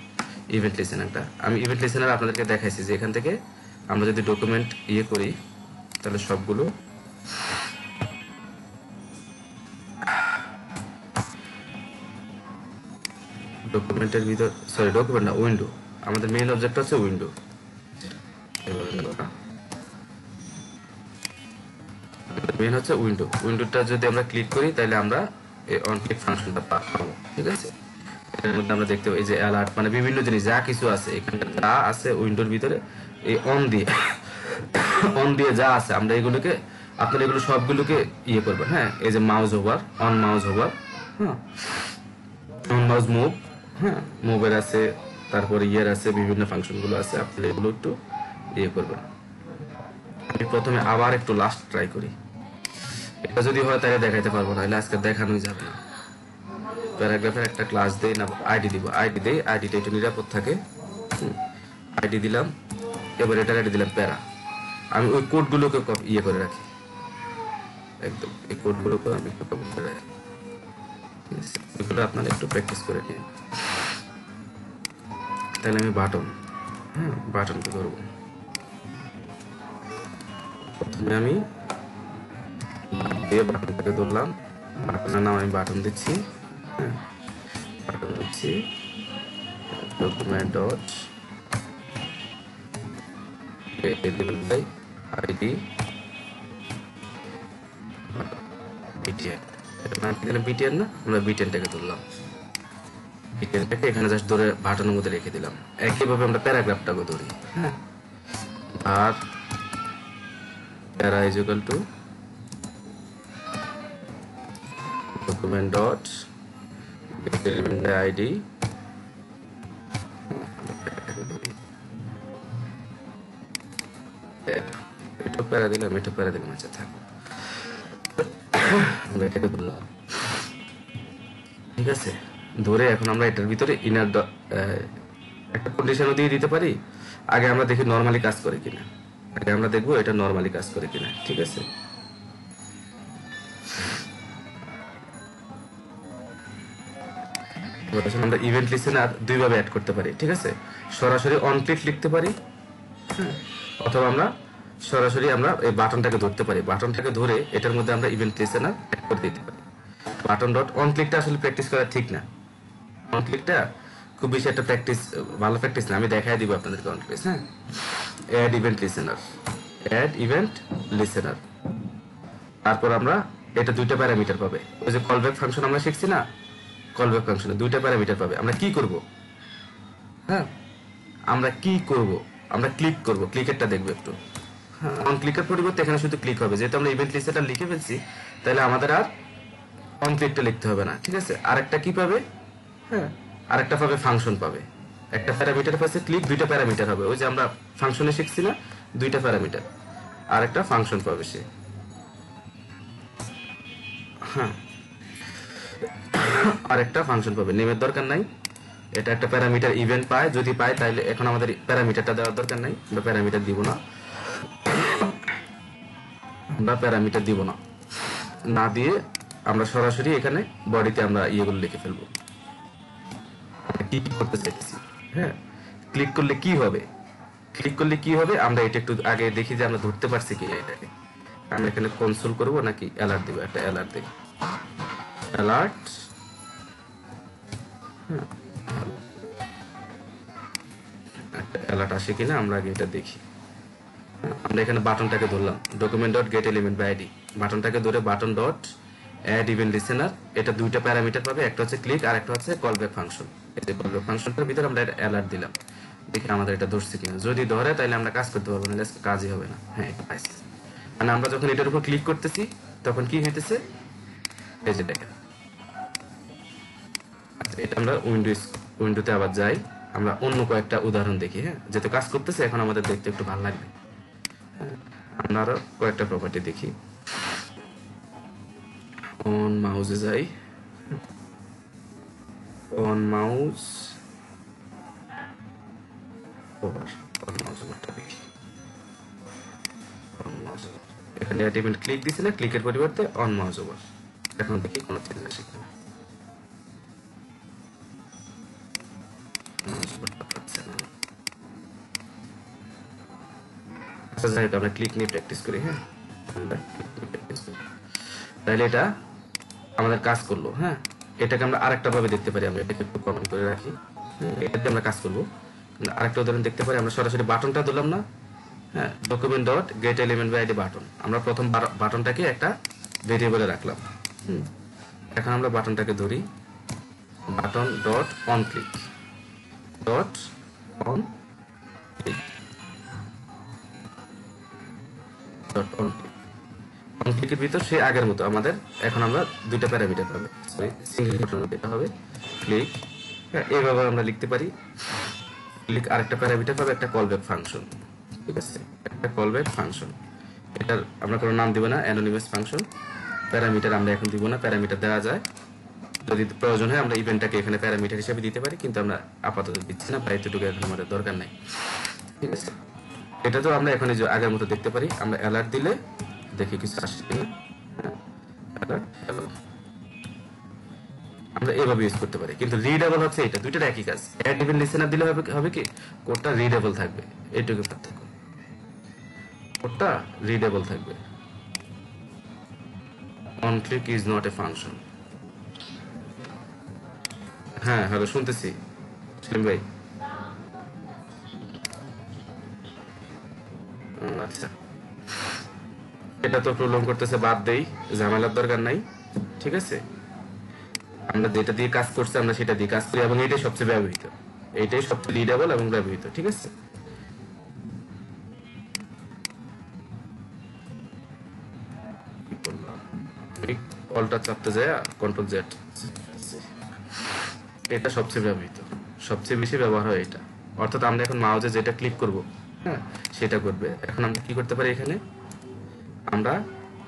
ইভেন্ট লিসেনারটা। আমি ইভেন্ট লিসেনার আপনাদেরকে দেখাইছি যে এখান থেকে আমরা যদি ডকুমেন্ট করি তাহলে সবগুলো ডকুমেন্টের ভিতর, সরি ডকুমেন্ট না, উইন্ডো, আমাদের মেইন অবজেক্ট হচ্ছে উইন্ডো। মেইন হচ্ছে উইন্ডো। উইন্ডোটা যদি আমরা ক্লিক করি তাহলে আমরা এই অন ক্লিক ফাংশনটা পাবো। ঠিক আছে, এর মধ্যে আমরা দেখতে পাই যে অ্যালার্ট, মানে বিভিন্ন জিনিস যা কিছু আছে এখানে যা আছে উইন্ডোর ভিতরে এই অন দিয়ে যা আছে আমরা এগুলোকে, আপনারা এগুলো সবগুলোকে করবেন। হ্যাঁ, এই যে mouse over, on mouse over, হ্যাঁ, অন মাউস মুভ, হ্যাঁ, মুভের আছে, তারপরে আছে, বিভিন্ন ফাংশনগুলো আছে, আপনারা এগুলো একটু করবেন। আমি প্রথমে আবার একটু লাস্ট ট্রাই করি, এটা যদি হয় তাহলে দেখাইতে পারবো না, আজকে দেখানোই যাবে না। প্যারাগ্রাফের একটা ক্লাস দেই না, আইডি দিব, আইডি দেই, আইডিটা একটু নিরাপদ থাকে। আইডি দিলাম, এবার এটার আইডি দিলাম প্যারা। আমি ওই কোডগুলোকে করে রাখি, একদম এই কোডগুলোকে আমি একটু কপি করে রাখি। এগুলো আপনারা একটু প্র্যাকটিস করে নিন। তাহলে আমি বাটন, হ্যাঁ, বাটনকে ধরবো। প্রথমে আমি বাটনটাকে ধরলাম, বাটনের নাম আমি বাটন দিচ্ছি, হ্যাঁ, বাটন দিচ্ছি ডকুমেন্ট ডট আইডি বিটিএন, এটা নাম দিলাম বিটিএন না, আমরা বিটিএনটাকে ধরলাম, বিটিএনটাকে এখানে জাস্ট ধরে বাটনের মধ্যে রেখে দিলাম। একইভাবে আমরা প্যারাগ্রাফটাকে ধরি, হ্যাঁ, আর প্যারা is equal two document dot get element id, এটা প্যারা দিলাম, এটা প্যারা দিলাম, আচ্ছা থাক, আমরা এটাকে ধরলাম। ঠিক আছে, ধরে এখন আমরা এটার ভিতরে ইনার একটা কন্ডিশনও দিয়ে দিতে পারি। আগে আমরা দেখি নর্মালি কাজ করে কিনা, আগে আমরা দেখবো এটা নর্মালি কাজ করে কিনা। ঠিক আছে, আমরা ইভেন্ট লিসেনার দুই ভাবে অ্যাড করতে পারি। ঠিক আছে, সরাসরি অন ক্লিক লিখতে পারি, অথবা আমরা সরাসরি আমরা এই বাটনটাকে ধরতে পারি, বাটনটাকে ধরে এটার মধ্যে আমরা ইভেন্ট লিসেনার অ্যাড করে দিতে পারি। বাটন ডট অন ক্লিকটা আসলে প্র্যাকটিস করা ঠিক না, অন ক্লিকটা খুব বেশি একটা প্র্যাকটিস, ভালো প্র্যাকটিস না। আমি দেখাই দিব আপনাদেরকে অন ক্লিক। হ্যাঁ, add event listener, add event listener, তারপর আমরা এটা দুইটা প্যারামিটার পাবে। ওই যে কল ব্যাক ফাংশন আমরা শিখছি না, কল ব্যাক ফাংশনে দুইটা প্যারামিটার পাবে। আমরা কি করব, হ্যাঁ, আমরা কি করব, আমরা ক্লিক করব, ক্লিকেরটা দেখবো একটু। হ্যাঁ, অন ক্লিকের পরিবর্তে এখানে শুধু ক্লিক হবে, যেহেতু আমরা ইভেন্ট লিস্টটা লিখে ফেলছি, তাহলে আমাদের আর অন ক্লিকটা লিখতে হবে না। ঠিক আছে, আরেকটা কি পাবে, হ্যাঁ, আরেকটা পাবে ফাংশন পাবে। একটা প্যারামিটার পাশে ক্লিক, দুইটা প্যারামিটার হবে, ওই যে আমরা ফাংশনে শিখছি না, দুইটা প্যারামিটার, আরেকটা ফাংশন পাবে সে। হ্যাঁ, আরেকটা ফাংশন পাবে, নেমের দরকার নাই, এটা একটা প্যারামিটার ইভেন্ট পায়, যদি পায় তাহলে এখন আমাদের প্যারামিটারটা দেওয়ার দরকার নাই, আমরা প্যারামিটার দিব না, আমরা প্যারামিটার দিব না, না দিয়ে আমরা সরাসরি এখানে বডিতে আমরা ইয়েগুলো লিখে ফেলবো, কি করতে চাইছি। হ্যাঁ, ক্লিক করলে কি হবে, ক্লিক করলে কি হবে আমরা এটা একটু আগে দেখি যে আমরা ধরতে পারছি কি এটাকে। আমরা এখানে কনসোল করব নাকি অ্যালার্ট দিব, একটা অ্যালার্ট দেই, অ্যালার্ট, অ্যালার্ট আসে কিনা আমরা আগে এটা দেখি। আমরা এখানে বাটনটাকে ধরলাম, document dot get element by ID, বাটনটাকে ধরে button dot add event listener, এটা দুইটা প্যারামিটার পাবে, একটা হচ্ছে ক্লিক আর একটা হচ্ছে কল ব্যাক ফাংশন। এই যে কল ব্যাক ফাংশনটার ভিতরে আমরা অ্যালার্ট দিলাম, দেখি আমাদের এটা ধরছে কিনা। যদি ধরে তাহলে আমরা কাজ করতে পারবো না, কাজই হবে না। হ্যাঁ, মানে আমরা যখন এটার উপর ক্লিক করতেছি তখন কি হইতেছে, এই যে দেখেন। আচ্ছা, এটা আমরা উইন্ডোতে আবার যাই, আমরা অন্য কয়েকটা উদাহরণ দেখি। হ্যাঁ, যেহেতু কাজ করতেছে এখন আমাদের দেখতে একটু ভালো লাগবে। আমরা আরো কয়েকটা প্রপার্টি দেখি। অন মাউসে যাই, on mouse over, on mouse ওভারটা দেখি। অন মাউস ওভার, এখানে অ্যাড ইভেন্ট ক্লিক দিছি না, ক্লিকের পরিবর্তে অন মাউস ওভার। এখন দেখি কোনো চেঞ্জ আসে কিনা। আচ্ছা যাই হোক, আমরা ক্লিক নিয়ে প্র্যাকটিস করি। হ্যাঁ, তাহলে এটা আমাদের কাজ করলো। হ্যাঁ, এটাকে আমরা আরেকটা ভাবে দেখতে পারি। আমরা এটাকে একটু কমেন্ট করে রাখি। এটাতে আমরা কাজ করবো। আরেকটা উদাহরণ দেখতে পারি, আমরা সরাসরি বাটনটা দিলাম না। হ্যাঁ, document dot get element by ID button, আমরা প্রথম বাটনটাকে একটা ভেরিয়েবলে রাখলাম। এখন আমরা বাটনটাকে ধরি, button dot on click dot on click dot on click. On ক্লিকের ভিতর সে আগের মতো আমাদের এখন আমরা দুইটা প্যারামিটার পাবে, সরি সিঙ্গেল বাটন এটা হবে ক্লিক। হ্যাঁ, এইভাবে আমরা লিখতে পারি। ক্লিক আরেকটা প্যারামিটার পাবে, একটা কল ব্যাক ফাংশন। ঠিক আছে, একটা কল ব্যাক ফাংশন। এটার আমরা কোনো নাম দিব না, অ্যানোনিমাস ফাংশন। প্যারামিটার আমরা এখন দিব না, প্যারামিটার দেওয়া যায় যদি প্রয়োজন হয়। আমরা ইভেন্টটাকে এখানে প্যারামিটার হিসেবে দিতে পারি, কিন্তু আমরা আপাতত দিচ্ছি না, বা এতটুকু এখন আমাদের দরকার নাই। ঠিক আছে, এটা তো আমরা এখন আগের মতো দেখতে পারি। আমরা অ্যালার্ট দিলে দেখি কিছু আসছে কিনা। আমরা এভাবে ইউজ করতে পারি, কিন্তু রিডেবল হচ্ছে এটা, দুইটার একই কাজ। অ্যাড ইভেন্ট লিসেনার দিলে হবে কি, কোডটা রিডেবল থাকবে, এইটুকু পার্থক্য। কোডটা রিডেবল থাকবে। On click is not a function. হ্যাঁ, হ্যালো, শুনতেছি সেলিম ভাই। আচ্ছা, এটা তো প্রবলেম করতেছে, বাদ দেই, ঝামেলার দরকার নাই। ঠিক আছে, আমরা যেটা দিয়ে কাজ করছি আমরা সেটা দিয়ে কাজ করি, এবং এটাই সবচেয়ে ব্যবহৃত, এইটাই সবচেয়ে রিডেবল এবং ব্যবহৃত। ঠিক আছে, অল্টার চাপতে যায় কন্ট্রোল জেড, এটা সবচেয়ে ব্যবহৃত, সবচেয়ে বেশি ব্যবহার হয় এটা। অর্থাৎ আমরা এখন মাউসে যেটা ক্লিক করব, হ্যাঁ, সেটা করবে। এখন আমরা কি করতে পারি, এখানে আমরা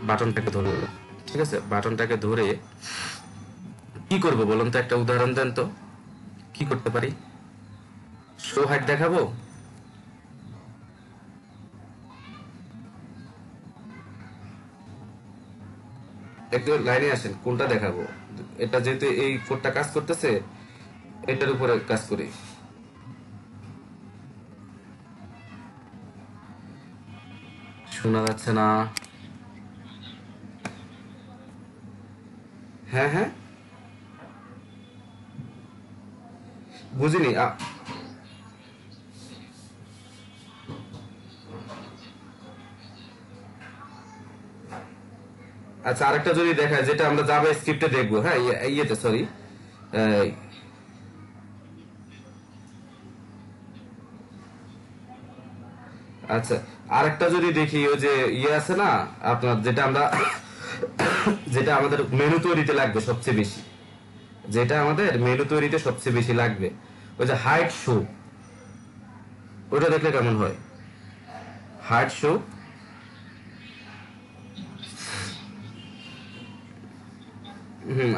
বাটনটাকে ধরব। ঠিক আছে, বাটনটাকে ধরে কি করব বলুন তো, একটা উদাহরণ দেন তো, কি করতে পারি? শো হাইট দেখাবো? একটু লাইনে আসেন, কোনটা দেখাবো? এটা যেহেতু এই কোডটা কাজ করতেছে, এটার উপরে কাজ করি। শোনা যাচ্ছে না? হ্যাঁ হ্যাঁ, বুঝিনি। আচ্ছা, আরেকটা যদি দেখায়, যেটা আমরা জাভা স্ক্রিপ্টে দেখবো। হ্যাঁ, ইয়েতে সরি, আচ্ছা, আরেকটা যদি দেখি, ওই যে ইয়ে আছে না আপনার, যেটা আমরা যেটা আমাদের মেনু তৈরিতে লাগবে সবচেয়ে বেশি, যেটা আমাদের মেনু তৈরিতে সবচেয়ে বেশি লাগবে, ওই যে হাইট শো, ওটা দেখলে কেমন হয়? হাইট শো,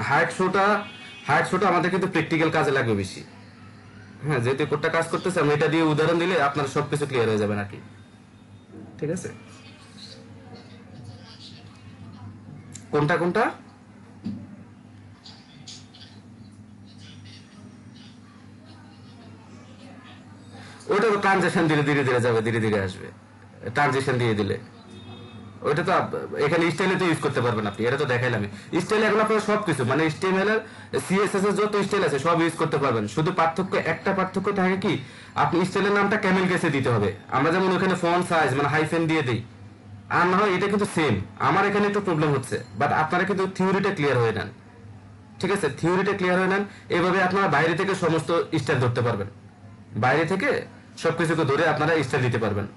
হাইট শোটা আমাদের কিন্তু প্র্যাকটিক্যাল কাজে লাগবে বেশি। হ্যাঁ, যেহেতু কোডটা কাজ করতেছে, আমি এটা দিয়ে উদাহরণ দিলে আপনার সবকিছু ক্লিয়ার হয়ে যাবে নাকি। ঠিক আছে, কোনটা কোনটা? ওইটা তো ট্রানজেকশন দিলে ধীরে ধীরে যাবে, ধীরে ধীরে আসবে। ট্রানজেকশন দিয়ে দিলে ওইটা তো এখানে স্টাইলে তো ইউজ করতে পারবেন আপনি, এটা তো দেখাইলাম। স্টাইল এখন আপনার সবকিছু, মানে HTML এর CSS এর যত স্টাইল আছে সব ইউজ করতে পারবেন। শুধু একটা পার্থক্য থাকে কি, আপনি স্টাইলের নামটা ক্যামেল কেসে দিতে হবে। আমরা যেমন ওখানে ফন্ট সাইজ মানে হাইফেন দিয়ে দিই, আর না হয় এটা কিন্তু সেম। আমার এখানে একটু প্রবলেম হচ্ছে, বাট আপনারা কিন্তু থিওরিটা ক্লিয়ার হয়ে নেন। ঠিক আছে, থিওরিটা ক্লিয়ার হয়ে নেন, এইভাবে আপনারা বাইরে থেকে সমস্ত স্টাইল ধরতে পারবেন, বাইরে থেকে সবকিছুকে ধরে আপনারা স্টাইল দিতে পারবেন।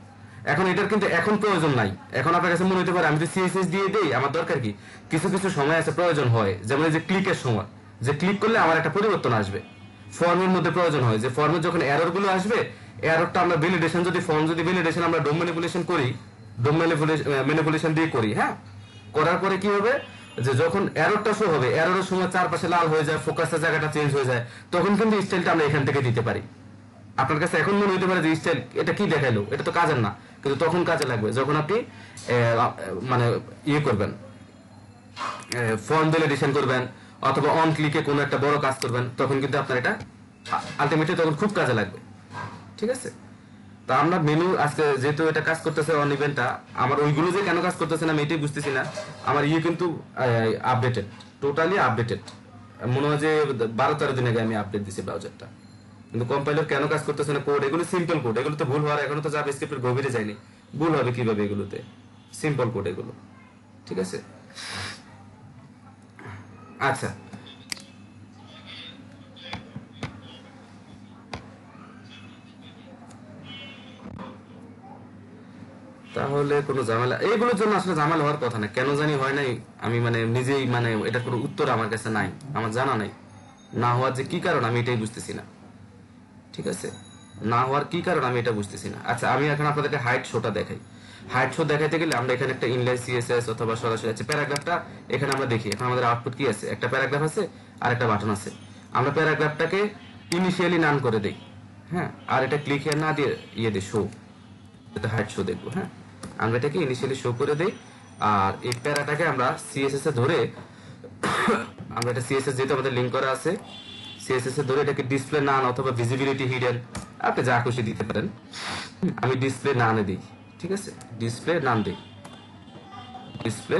এখন এটার কিন্তু এখন প্রয়োজন নাই। এখন আপনার কাছে মনে হতে পারে আমি তো CSS দিয়ে দেই, আমার দরকার কি? কিছু কিছু সময় আছে প্রয়োজন হয়, যেমন এই যে ক্লিকের সময়, যে ক্লিক করলে আমার একটা পরিবর্তন আসবে। ফর্মের মধ্যে প্রয়োজন হয় যে ফর্মে যখন এরর গুলো আসবে, এররটা আমরা ভ্যালিডেশন, যদি ফর্ম যদি ভ্যালিডেশন আমরা ডোম ম্যানিপুলেশন করি, ডোম ম্যানিপুলেশন দিয়ে করি, হ্যাঁ, করার পরে কি হবে, যে যখন এররটা শো হবে, এররের সময় চারপাশে লাল হয়ে যায়, ফোকাসের জায়গাটা চেঞ্জ হয়ে যায়, তখন কিন্তু স্টাইলটা আমরা এখান থেকে দিতে পারি। আপনার কাছে এখন মনে হতে পারে যে স্টাইল এটা কি দেখাইলো, এটা তো কাজের না, কিন্তু তখন কাজে লাগবে যখন আপনি মানে ইয়ে করবেন, ফর্ম ভ্যালিডেশন করবেন অথবা অন ক্লিকে কোনো একটা বড় কাজ করবেন, তখন কিন্তু আপনার এটা আলটিমেটলি তখন খুব কাজে লাগবে। ঠিক আছে, তো আমরা মেনু আজকে যেহেতু এটা কাজ করতেছে অন ইভেন্টটা, আমার ওইগুলো যে কেন কাজ করতেছে না আমি এটাই বুঝতেছি না। আমার কিন্তু আপডেটেড, টোটালি আপডেটেড, মনে হয় যে 12-13 দিন আগে আমি আপডেট দিছি ব্রাউজারটা, কিন্তু কম্পাইলার কেন কাজ করতেছে না? কোড এগুলো সিম্পল কোড, এগুলো তো ভুল হওয়ার এখনো তো জাভাস্ক্রিপ্টের গভীরে যায়নি, ভুল হবে কিভাবে এগুলোতে? সিম্পল কোড এগুলো। ঠিক আছে, আচ্ছা তাহলে কোনো ঝামেলা এইগুলোর জন্য আসলে ঝামেলা হওয়ার কথা না, কেন জানি হয় নাই। আমি মানে নিজেই মানে এটার কোনো উত্তর আমার কাছে নাই, আমার জানা নাই। না হওয়ার যে কি কারণ আমি এটাই বুঝতেছি না। ঠিক আছে, না হওয়ার কি কারণ আমি এটা বুঝতেছি না। আচ্ছা, আমি এখন আপনাদেরকে হাইট শোটা দেখাই। হাইট শো দেখাইতে গেলে আমরা এখানে একটা ইনলাইন সিএসএস অথবা সরাসরি আছে প্যারাগ্রাফটা এখানে আমরা দেখি। এখন আমাদের আউটপুট কি আছে? একটা প্যারাগ্রাফ আছে আর একটা বাটন আছে। আমরা প্যারাগ্রাফটাকে ইনিশিয়ালি নান করে দেই, হ্যাঁ, আর এটা ক্লিক হিয়ার না দিয়ে দিই শো, এটা হাইট শো দেখবো। হ্যাঁ, আমরা এটাকে ইনিশিয়ালি শো করে দেই, আর এই প্যারাটাকে আমরা সিএসএস এ ধরে আমরা এটা সিএসএস যেহেতু আমাদের লিঙ্ক করা আছে, সিএসএস এ ধরে এটাকে ডিসপ্লে নান অথবা ভিজিবিলিটি হিডেন আপনি যা খুশি দিতে পারেন। আমি ডিসপ্লে নানে দিই। ঠিক আছে, ডিসপ্লে নান দিই, ডিসপ্লে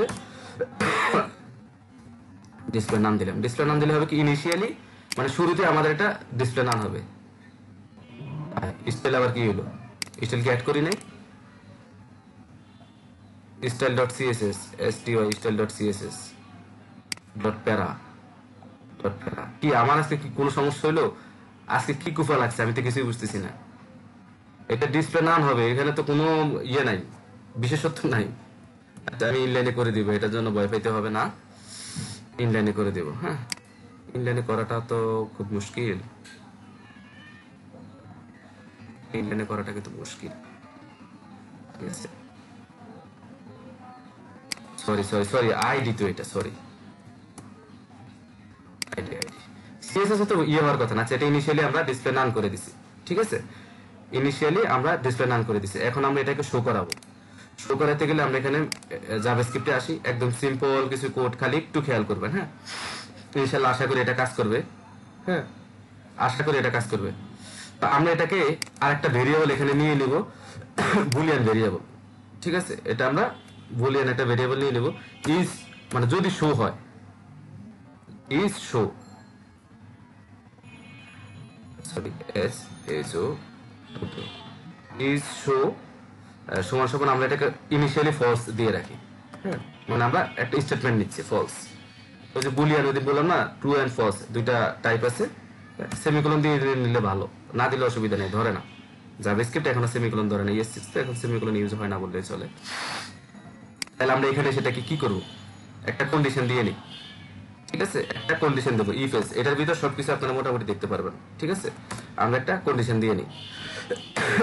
ডিসপ্লে নাম দিলাম। ডিসপ্লে নাম দিলে হবে কি ইনিশিয়ালি, মানে শুরুতে আমাদের এটা ডিসপ্লে নাম হবে। স্টাইল আবার কি হলো? স্টাইল কি অ্যাড করি নাই? style.css style.css .para কি আমার আজকে কি কোনো সমস্যা হলো? আজকে কি কুফা লাগছে আমি তো কিছুই বুঝতেছি না। এটা ডিসপ্লে নাম হবে, এখানে তো কোনো ইয়ে নাই, বিশেষত্ব নাই। আচ্ছা, আমি ইনলাইনে করে দিব, এটার জন্য ভয় পাইতে হবে না, ইনলাইনে করে দেব। হ্যাঁ, ইনলাইনে করাটা তো খুব মুশকিল, ইনলাইনে করাটা কিন্তু মুশকিল। ঠিক আছে, সরি আইডি তো এটা, সরি আইডি সিএসএস তো ইয়ে হওয়ার কথা না। আচ্ছা, এটা ইনিশিয়ালি আমরা ডিসপ্লে নান করে দিছি। ঠিক আছে, ইনিশিয়ালি আমরা ডিসপ্লে নান করে দিছি। এখন আমরা এটাকে শো করাবো। শো করাতে গেলে আমরা এখানে জাভাস্ক্রিপ্টে আসি, একদম সিম্পল কিছু কোড, খালি একটু খেয়াল করবেন। হ্যাঁ, ইনশাআল্লাহ আশা করি এটা কাজ করবে। হ্যাঁ, আশা করি এটা কাজ করবে। তো আমরা এটাকে আরেকটা ভেরিয়েবল এখানে নিয়ে নিব, বুলিয়ান ভেরিয়েবল। ঠিক আছে, এটা আমরা বুলিয়ান একটা ভেরিয়েবল নিয়ে নিব। ইজ মানে যদি শো হয়, is show, sorry S S O is show সমান সমান আমরা এটাকে ইনিশিয়ালি ফলস দিয়ে রাখি। হ্যাঁ, মানে আমরা একটা স্টেটমেন্ট নিচ্ছি ফলস। ওই যে বুলিয়ান ওই দিন বললাম না, ট্রু এন্ড ফলস দুইটা টাইপ আছে। সেমিকোলন দিয়ে নিলে ভালো, না দিলে অসুবিধা নেই, ধরে না। জাভাস্ক্রিপ্ট এখনো সেমিকোলন ধরে না, ES6 তো এখন সেমিকোলন ইউজ হয় না বললেই চলে। তাহলে আমরা এখানে সেটাকে কি করব? একটা কন্ডিশন দিয়ে নিই। ঠিক আছে, একটা কন্ডিশন দেবো, ইফ এলস, এটার ভিতর সবকিছু আপনারা মোটামুটি দেখতে পারবেন। ঠিক আছে, আমরা একটা কন্ডিশন দিয়ে নিই।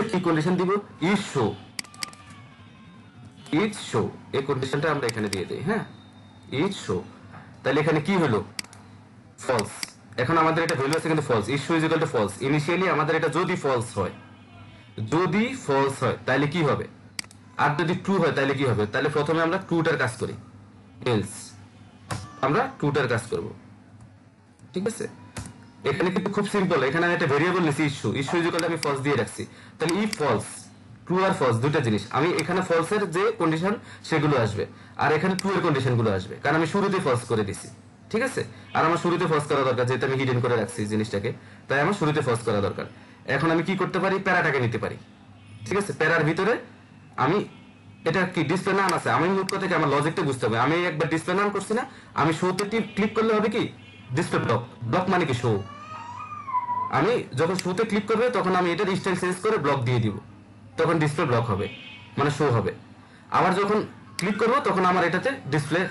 কি কন্ডিশন দিব? ইজ শো, ইজ শো, এই কন্ডিশনটা আমরা এখানে দিয়ে দিই। হ্যাঁ, ইজ শো, তাহলে এখানে কি হলো? ফলস। এখন আমাদের এটা ভ্যালু আছে কিন্তু false, is show is equal to false. Initially আমাদের এটা যদি ফলস হয়, যদি ফলস হয় তাহলে কি হবে? আর যদি ট্রু হয় তাহলে কি হবে? তাহলে প্রথমে আমরা ট্রুটার কাজ করি, এলস আমরা ট্রুটার কাজ করব। ঠিক আছে, এখানে কিন্তু খুব সিম্পল। এখানে আমি একটা ভেরিয়েবল নিছি issue, issue is equal to আমি ফলস দিয়ে রাখছি। তাহলে ইফ ফলস, ট্রু আর ফলস দুটো জিনিস, আমি এখানে ফলসের যে কন্ডিশন সেগুলো আসবে, আর এখানে ট্রু এর কন্ডিশন গুলো আসবে, কারণ আমি শুরুতেই ফলস করে দিছি। ঠিক আছে, আর আমার শুরুতে ফলস করা দরকার, যেহেতু আমি হিডেন করে রাখছি জিনিসটাকে, তাই আমার শুরুতে ফলস করা দরকার। এখন আমি কি করতে পারি? প্যারাটাকে নিতে পারি। ঠিক আছে, প্যারার ভিতরে আমি এটা কি ডিসপ্লে নাম আছে, আমি মুখ থেকে আমার লজিকটা বুঝতে হবে। আমি একবার ডিসপ্লে নাম করছি না, আমি শোতে ক্লিক করলে হবে কি ডিসপ্লে ব্লক। ব্লক মানে কি? শো। আমি যখন শোতে ক্লিক করবে তখন আমি এটার স্টাইল চেঞ্জ করে ব্লক দিয়ে দিব, তখন ডিসপ্লে ব্লক হবে, মানে শো হবে। আবার যখন ক্লিক করব তখন আমার এটাতে ডিসপ্লে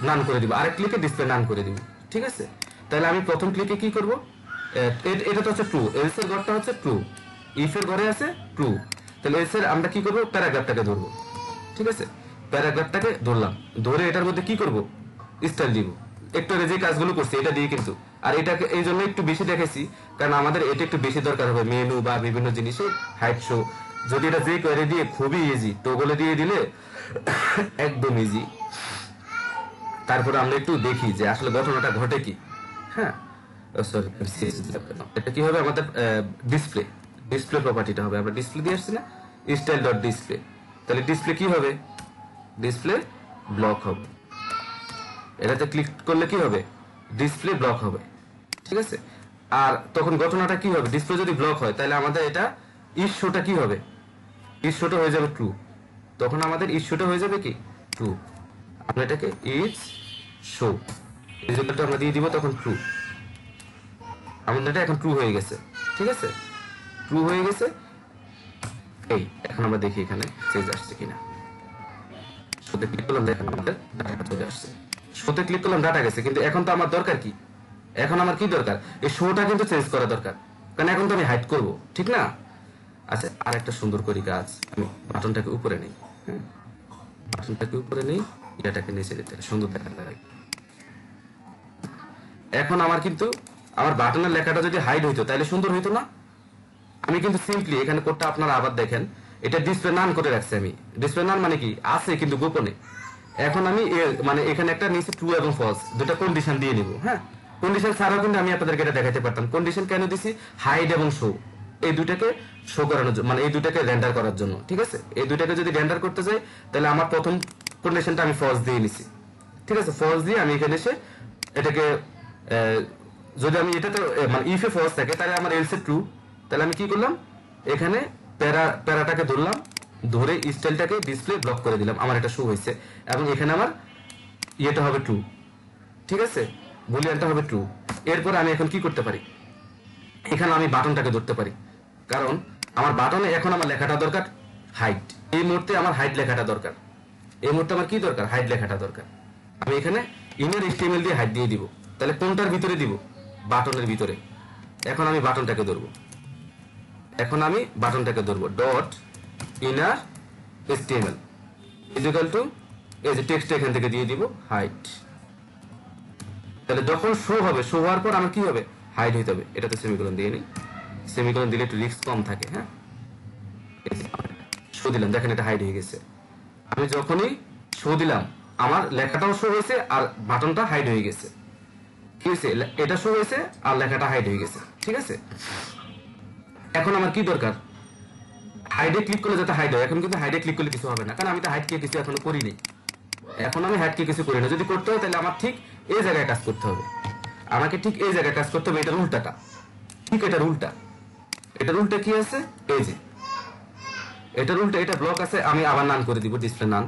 নান করে দিব, আরেক ক্লিকে ডিসপ্লে নান করে দিব। ঠিক আছে, তাহলে আমি প্রথম ক্লিকে কি করব? এটা তো হচ্ছে ট্রু, এলস এর ঘরটা হচ্ছে ট্রু, ইফ এর ঘরে আছে ট্রু। তাহলে এলস এর আমরা কি করব? প্যারাগ্রাফটাকে ধরবো। ঠিক আছে, প্যারাগ্রাফটাকে ধরলাম, ধরে এটার মধ্যে কি করব? স্টাইল দিব। একটু আগে যে কাজগুলো করছি এটা দিয়ে কিন্তু, আর এটাকে এই জন্য একটু বেশি দেখেছি কারণ আমাদের এটা একটু বেশি দরকার হবে মেনু বা বিভিন্ন জিনিসে হাইট শো। যদি এটা যে কোয়েরি দিয়ে খুবই ইজি, টোগলে দিয়ে দিলে একদম ইজি। তারপরে আমরা একটু দেখি যে আসলে ঘটনাটা ঘটে কি। হ্যাঁ, সরি, এটা কি হবে আমাদের ডিসপ্লে, ডিসপ্লে প্রপার্টিটা হবে, আমরা ডিসপ্লে দিয়ে আসছি না, স্টাইল ডট ডিসপ্লে। তাহলে ডিসপ্লে কি হবে, ডিসপ্লে ব্লক হবে। এটাতে ক্লিক করলে কি হবে, ডিসপ্লে ব্লক হবে, ঠিক আছে। আর তখন ঘটনাটা কি হবে, ডিসপ্লে যদি ব্লক হয় তাহলে আমাদের এটা ইস্যুটা কি হবে, ইস্যুটা হয়ে যাবে ট্রু। তখন আমাদের ইস্যুটা হয়ে যাবে কি ট্রু। আমরা এটাকে ইজ শো রেজাল্টটা আমরা দিয়ে দিব, তখন ট্রু। আমাদের এটা এখন ট্রু হয়ে গেছে, ঠিক আছে, ট্রু হয়ে গেছে। এই এখন আমরা দেখি এখানে চেঞ্জ আসছে কিনা। শোতে ক্লিক করলাম, দেখেন আমাদের ডাটা চলে আসছে। শোতে ক্লিক করলাম, ডাটা গেছে, কিন্তু এখন তো আমার দরকার কি, এখন আমার কি দরকার, এই শোটা কিন্তু চেঞ্জ করা দরকার, কারণ এখন তো আমি হাইড করব, ঠিক না। আচ্ছা, আর একটা সুন্দর করি কাজ, আমি বাটনটাকে উপরে নেই, হ্যাঁ, বাটনটাকে উপরে নেই, এটাকে নিচে দিতে সুন্দর দেখা যায়। এখন আমার কিন্তু আমার বাটনের লেখাটা যদি হাইড হইতো তাহলে সুন্দর হইতো না। আমি কিন্তু সিম্পলি এখানে কোডটা আপনারা আবার দেখেন, এটা ডিসপ্লে নান করে রাখছি আমি। ডিসপ্লে নান মানে কি, আছে কিন্তু গোপনে। এখন আমি মানে এখানে একটা নিচে ট্রু এবং ফলস দুটো কন্ডিশন দিয়ে নিব। হ্যাঁ, কন্ডিশন ছাড়াও কিন্তু আমি আপনাদেরকে এটা দেখাতে পারতাম। কন্ডিশন কেন দিছি, হাইড এবং শো এই দুটাকে শো করানোর জন্য, মানে এই দুটাকে রেন্ডার করার জন্য, ঠিক আছে। এই দুটাকে যদি রেন্ডার করতে যাই তাহলে আমার প্রথম কন্ডিশনটা আমি ফলস দিয়ে নিছি, ঠিক আছে। ফলস দিয়ে আমি এখানে এসে এটাকে যদি আমি এটাতে মানে ইফে ফলস থাকে তাহলে আমার এলসে ট্রু। তাহলে আমি কি করলাম, এখানে প্যারাটাকে ধরলাম, ধরে স্টাইলটাকে ডিসপ্লে ব্লক করে দিলাম, আমার এটা শো হয়েছে। এবং এখানে আমার ইয়েটা হবে ট্রু, ঠিক আছে, বুলিয়ানটা হবে ট্রু। এরপর আমি এখন কি করতে পারি, এখানে আমি বাটনটাকে ধরতে পারি, কারণ আমার বাটনে এখন আমার লেখাটা দরকার হাইট। এই মুহূর্তে আমার হাইট লেখাটা দরকার, এই মুহূর্তে আমার কি দরকার, হাইট লেখাটা দরকার। আমি এখানে ইনার HTML দিয়ে হাইট দিয়ে দিব। তাহলে কোনটার ভিতরে দিব, বাটনের ভিতরে। এখন আমি বাটনটাকে ধরবো, এখন আমি বাটনটাকে ধরবো, dot inner HTML equal to এই যে টেক্সট এখান থেকে দিয়ে দিব হাইট। তাহলে যখন শো হবে, শো হওয়ার পর আমার কি হবে, হাইড হইতে হবে। এটাতে সেমিকোলন দিয়ে নিই, সেমিকোলন দিলে একটু রিস্ক কম থাকে। হ্যাঁ, শো দিলাম, দেখেন এটা হাইড হয়ে গেছে। আমি যখনই শো দিলাম আমার লেখাটাও শো হয়েছে আর বাটনটা হাইড হয়ে গেছে। কি হয়েছে, এটা শো হয়েছে আর লেখাটা হাইড হয়ে গেছে, ঠিক আছে। এখন আমার কি দরকার, হাইডে ক্লিক করলে যাতে হাইড হয়। এখন কিন্তু হাইডে ক্লিক করলে কিছু হবে না, কারণ আমি তো হাইড কে কিছু এখনো করিনি। এখন আমি হাইড কে কিছু করি না। যদি করতে হয় তাহলে আমার ঠিক এই জায়গায় কাজ করতে হবে, আমাকে ঠিক এই জায়গায় কাজ করতে হবে। এটার উল্টাটা, ঠিক এটার উল্টা। এটার উল্টা কি আছে, এই যে এটার উল্টা, এটা ব্লক আছে, আমি আবার নান করে দিব, ডিসপ্লে নান।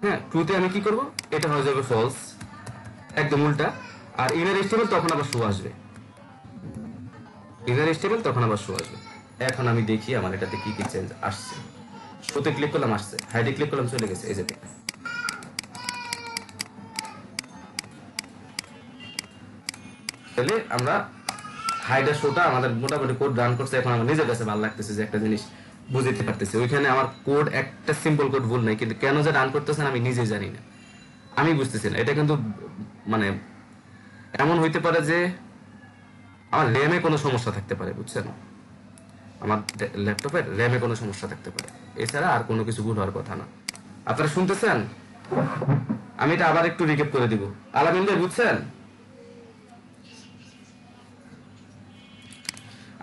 হ্যাঁ, ট্রুতে আমি কি করব, এটা হয়ে যাবে ফলস, একদম উল্টা। আর ইনার HTML তখন আবার শো আসবে, ইনার HTML তখন আবার শো আসবে। এখন আমি দেখি আমার এটাতে কি কি চেঞ্জ আসছে। শোতে ক্লিক করলাম, আসছে, হাইডে ক্লিক করলাম, চলে গেছে, এই যে দেখেন। তাহলে আমরা হাইডার শোটা আমাদের মোটামুটি কোড রান করছে। এখন আমার নিজের কাছে ভালো লাগতেছে যে একটা জিনিস বুঝতে পারতেছি, ওইখানে আমার কোড একটা সিম্পল কোড ভুল নাই, কিন্তু কেন যে রান করতেছেন আমি নিজে জানি না, আমি বুঝতেছি না। এটা কিন্তু মানে এমন হইতে পারে যে আমার র্যামে কোনো সমস্যা থাকতে পারে, বুঝছেন, আমার ল্যাপটপের র্যামে কোনো সমস্যা থাকতে পারে, এছাড়া আর কোনো কিছু ভুল হওয়ার কথা না। আপনারা শুনতেছেন, আমি এটা আবার একটু রিক্যাপ করে দিব। আলামিন ভাই বুঝছেন?